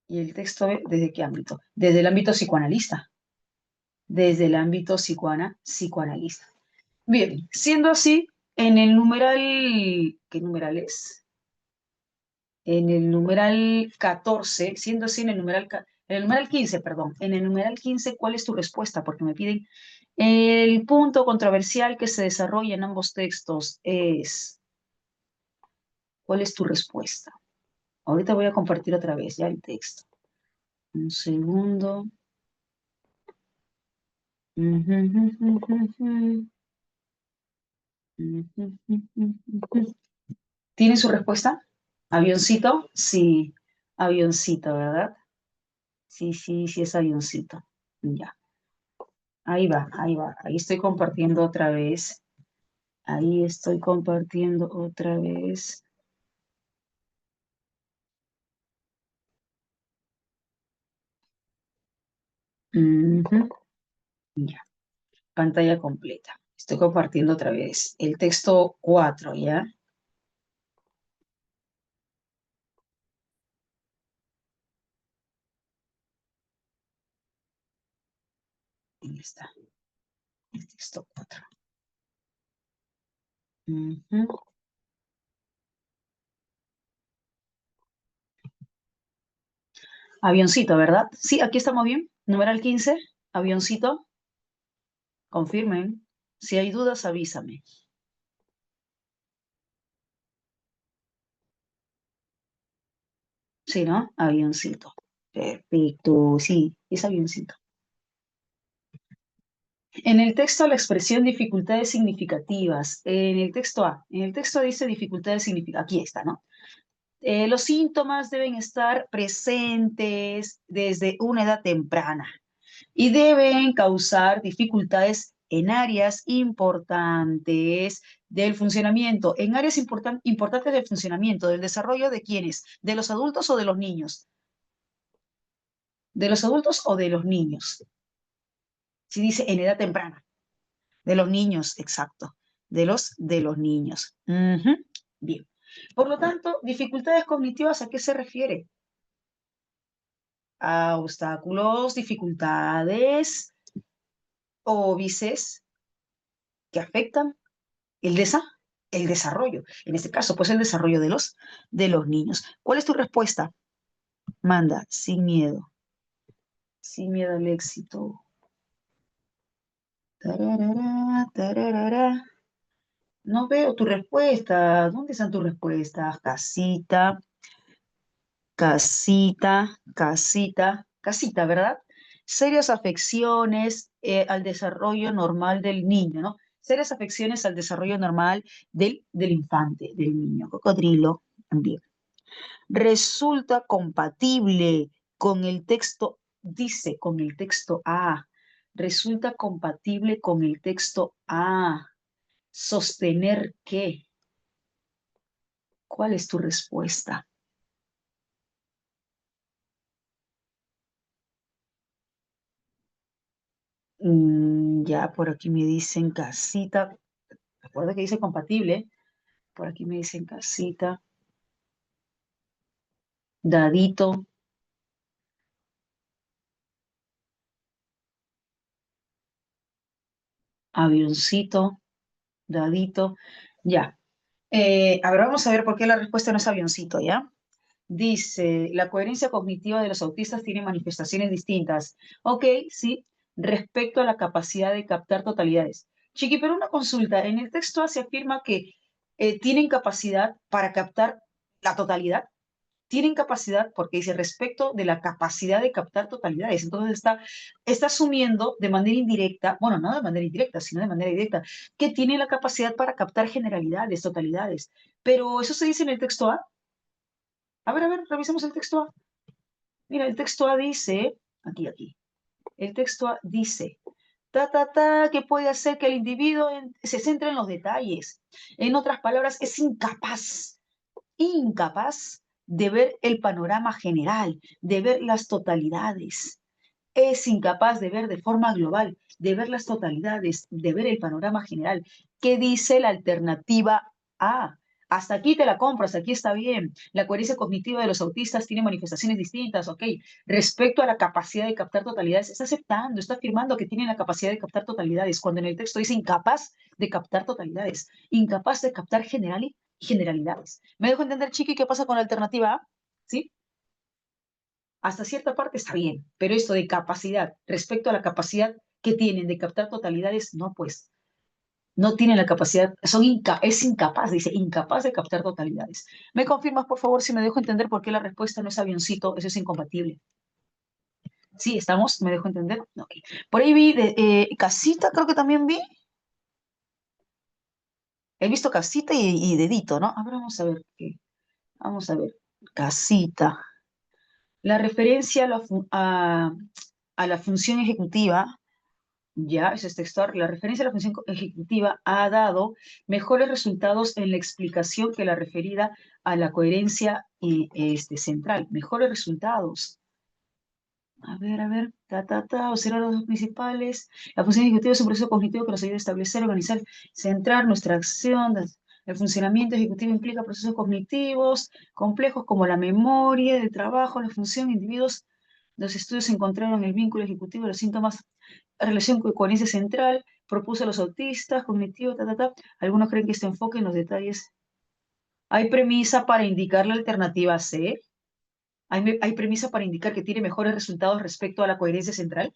¿Y el texto B? ¿Desde qué ámbito? Desde el ámbito psicoanalista. Desde el ámbito psicoanalista. Bien, siendo así, en el numeral, ¿qué numeral es? En el numeral 14, siendo así en el numeral 15, perdón, en el numeral 15, ¿cuál es tu respuesta? Porque me piden el punto controversial que se desarrolla en ambos textos es, ¿cuál es tu respuesta? Ahorita voy a compartir otra vez ya el texto. Un segundo. ¿Tiene su respuesta? ¿Avioncito? Sí, avioncito, ¿verdad? Sí, sí, sí es avioncito. Ya, ahí va, ahí va. Ahí estoy compartiendo otra vez. Ahí estoy compartiendo otra vez. Ujú, ya, pantalla completa. Estoy compartiendo otra vez. El texto 4, ¿ya? Ahí está. El texto 4. Ujú. Avioncito, ¿verdad? Sí, aquí estamos bien. Numeral 15, avioncito. Confirmen. Si hay dudas, avísame. Sí, ¿no? Avioncito. Perfecto, sí, es avioncito. En el texto la expresión dificultades significativas. En el texto A, en el texto dice dificultades significativas. Aquí está, ¿no? Los síntomas deben estar presentes desde una edad temprana y deben causar dificultades en áreas importantes del funcionamiento, en áreas importantes del funcionamiento, del desarrollo de quiénes, de los adultos o de los niños, de los adultos o de los niños. Si dice en edad temprana, de los niños, exacto, de los niños. Ujú, bien. Por lo tanto, dificultades cognitivas, ¿a qué se refiere? A obstáculos, dificultades, óbices que afectan el, desa el desarrollo. En este caso, pues el desarrollo de los niños. ¿Cuál es tu respuesta? Manda, sin miedo al éxito. Tararara, tararara. No veo tu respuesta. ¿Dónde están tus respuestas? Casita, casita, ¿verdad? Serias afecciones al desarrollo normal del niño, ¿no? Serias afecciones al desarrollo normal del infante, del niño. Cocodrilo, también. Resulta compatible con el texto, dice, con el texto A. Resulta compatible con el texto A. Sostener qué. ¿Cuál es tu respuesta? Ya por aquí me dicen casita. Recuerda que dice compatible. Por aquí me dicen casita, dadito, avioncito, dadito. Ya. A ver, vamos a ver por qué la respuesta no es avioncito, ¿ya? Dice, la coherencia cognitiva de los autistas tiene manifestaciones distintas. Ok, sí, respecto a la capacidad de captar totalidades. Chiqui, pero una consulta. En el texto A se afirma que tienen capacidad para captar la totalidad. Tienen capacidad, porque dice respecto de la capacidad de captar totalidades. Entonces está asumiendo de manera indirecta, bueno, no de manera indirecta, sino de manera directa, que tienen la capacidad para captar generalidades, totalidades. Pero eso se dice en el texto A. A ver, revisemos el texto A. Mira, el texto A dice, aquí, el texto A dice, que puede hacer que el individuo se centre en los detalles. En otras palabras, es incapaz de ver el panorama general, de ver las totalidades. Es incapaz de ver de forma global, de ver las totalidades, de ver el panorama general. ¿Qué dice la alternativa A? Hasta aquí te la compro, hasta aquí está bien. La coherencia cognitiva de los autistas tiene manifestaciones distintas, ok. Respecto a la capacidad de captar totalidades, está aceptando, está afirmando que tienen la capacidad de captar totalidades, cuando en el texto dice incapaz de captar totalidades, incapaz de captar generalidades. ¿Me dejo entender, Chiqui, qué pasa con la alternativa A? ¿Sí? Hasta cierta parte está bien, pero esto de capacidad, respecto a la capacidad que tienen de captar totalidades, no, pues, no tienen la capacidad, es incapaz, dice, incapaz de captar totalidades. ¿Me confirmas, por favor, si me dejo entender por qué la respuesta no es avioncito? Eso es incompatible. Sí, estamos, me dejo entender. Ok. Por ahí vi casita, creo que también vi. He visto casita y dedito, ¿no? A ver, vamos a ver qué. Vamos a ver. Casita. La referencia a la función ejecutiva. Ya, eso es textual. La referencia a la función ejecutiva ha dado mejores resultados en la explicación que la referida a la coherencia central. Mejores resultados. A ver, observar los dos principales. La función ejecutiva es un proceso cognitivo que nos ayuda a establecer, organizar, centrar nuestra acción. El funcionamiento ejecutivo implica procesos cognitivos complejos como la memoria, el trabajo, la función, individuos. Los estudios encontraron el vínculo ejecutivo de los síntomas, relación con coherencia central, propuso a los autistas, cognitivo, Algunos creen que este enfoque en los detalles. Hay premisa para indicar la alternativa C. Hay premisa para indicar que tiene mejores resultados respecto a la coherencia central.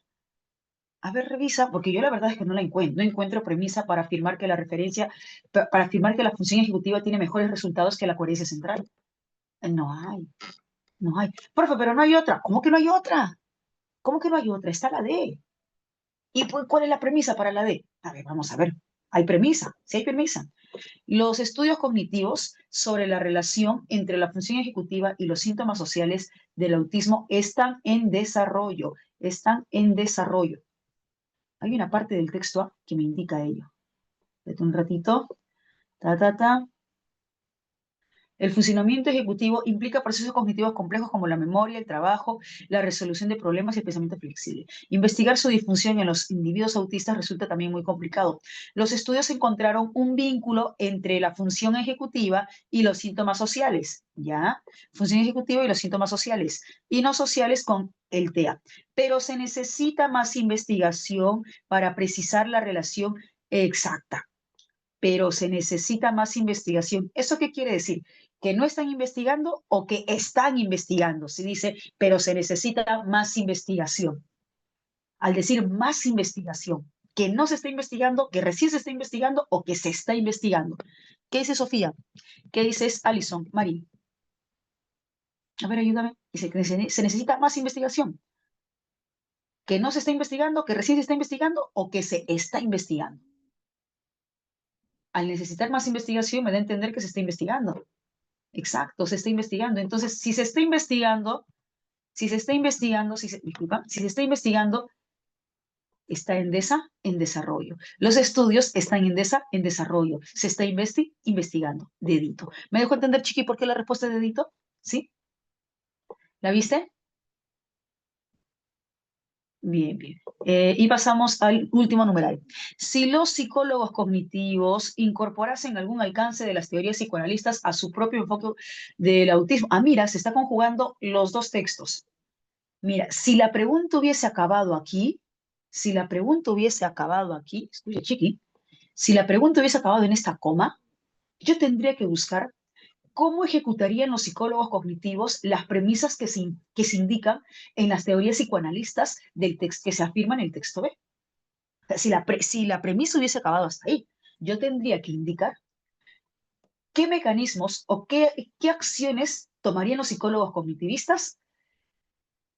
A ver, revisa, porque yo la verdad es que no la encuentro. No encuentro premisa para afirmar que la referencia, para afirmar que la función ejecutiva tiene mejores resultados que la coherencia central. No hay, no hay. Profe, pero no hay otra. ¿Cómo que no hay otra? ¿Cómo que no hay otra? Está la D. ¿Y cuál es la premisa para la D? A ver, vamos a ver. Hay premisa, sí hay premisa. Los estudios cognitivos sobre la relación entre la función ejecutiva y los síntomas sociales del autismo están en desarrollo. Están en desarrollo. Hay una parte del texto A que me indica ello. Espérate un ratito. Ta, ta, ta. El funcionamiento ejecutivo implica procesos cognitivos complejos como la memoria, el trabajo, la resolución de problemas y el pensamiento flexible. Investigar su disfunción en los individuos autistas resulta también muy complicado. Los estudios encontraron un vínculo entre la función ejecutiva y los síntomas sociales, ¿ya? Función ejecutiva y los síntomas sociales, y no sociales con el TEA. Pero se necesita más investigación para precisar la relación exacta, pero se necesita más investigación. ¿Eso qué quiere decir? ¿Que no están investigando o que están investigando? Se dice, pero se necesita más investigación. Al decir más investigación, que no se está investigando, que recién se está investigando o que se está investigando. ¿Qué dice Sofía? ¿Qué dices Alison? Mari. A ver, ayúdame. Dice que se necesita más investigación. ¿Que no se está investigando, que recién se está investigando o que se está investigando? Al necesitar más investigación me da a entender que se está investigando. Exacto, se está investigando. Entonces, si se está investigando, disculpa, si se está investigando, está en desarrollo. Los estudios están en desarrollo. Se está investigando. Dedito. ¿Me dejo entender, Chiqui, por qué la respuesta es dedito? ¿Sí? ¿La viste? Bien, bien. Y pasamos al último numeral. Si los psicólogos cognitivos incorporasen algún alcance de las teorías psicoanalistas a su propio enfoque del autismo. Ah, mira, se está conjugando los dos textos. Mira, si la pregunta hubiese acabado aquí, escucha, Chiqui, si la pregunta hubiese acabado en esta coma, yo tendría que buscar ¿cómo ejecutarían los psicólogos cognitivos las premisas que se indican en las teorías psicoanalistas del texto que se afirman en el texto B? O sea, si la premisa hubiese acabado hasta ahí, yo tendría que indicar qué mecanismos o qué acciones tomarían los psicólogos cognitivistas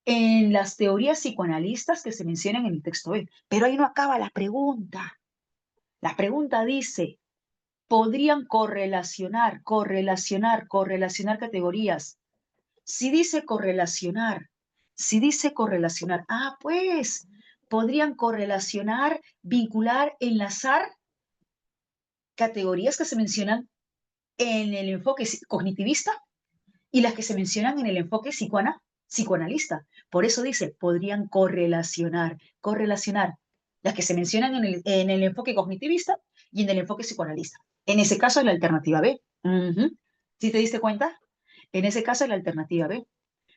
en las teorías psicoanalistas que se mencionan en el texto B. Pero ahí no acaba la pregunta. La pregunta dice, ¿podrían correlacionar categorías? Si dice correlacionar, pues, podrían correlacionar, vincular, enlazar categorías que se mencionan en el enfoque cognitivista y las que se mencionan en el enfoque psicoanalista. Por eso dice, podrían correlacionar las que se mencionan en el enfoque cognitivista y en el enfoque psicoanalista. En ese caso es la alternativa B. ¿Sí te diste cuenta? En ese caso es la alternativa B.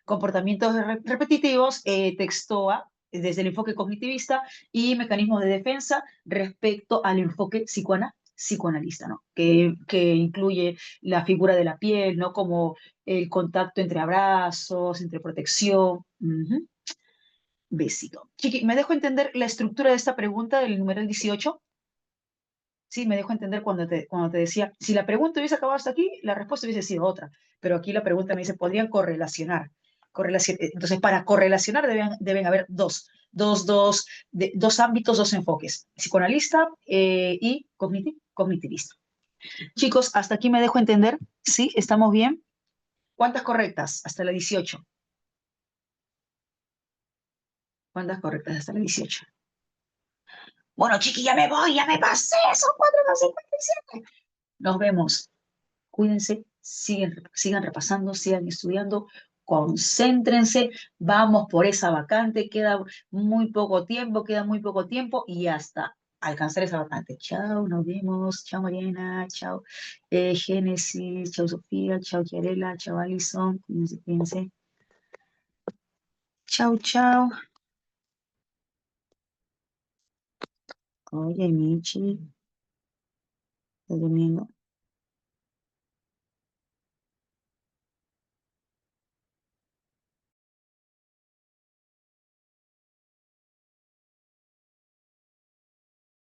Comportamientos repetitivos, texto A, desde el enfoque cognitivista y mecanismos de defensa respecto al enfoque psicoanalista, ¿no? Que incluye la figura de la piel, ¿no? Como el contacto entre abrazos, entre protección. Besito. Chiqui, ¿me dejo entender la estructura de esta pregunta del numeral 18? Sí, me dejo entender cuando te decía, si la pregunta hubiese acabado hasta aquí, la respuesta hubiese sido otra. Pero aquí la pregunta me dice, ¿podrían correlacionar? Entonces, para correlacionar deben haber dos ámbitos, dos enfoques, psicoanalista y cognitivista. Chicos, hasta aquí me dejo entender. ¿Sí? ¿Estamos bien? ¿Cuántas correctas? Hasta la 18. ¿Cuántas correctas hasta la 18? Bueno, chiqui, ya me voy, ya me pasé, son 4:57. Nos vemos. Cuídense, sigan repasando, sigan estudiando, concéntrense, vamos por esa vacante, queda muy poco tiempo y hasta alcanzar esa vacante. Chao, nos vemos, chao Mariana, chao Génesis, chao Sofía, chao Chiarela, chao Alison, cuídense, cuídense. Chao, chao. Oye, Michi, ¿estás durmiendo?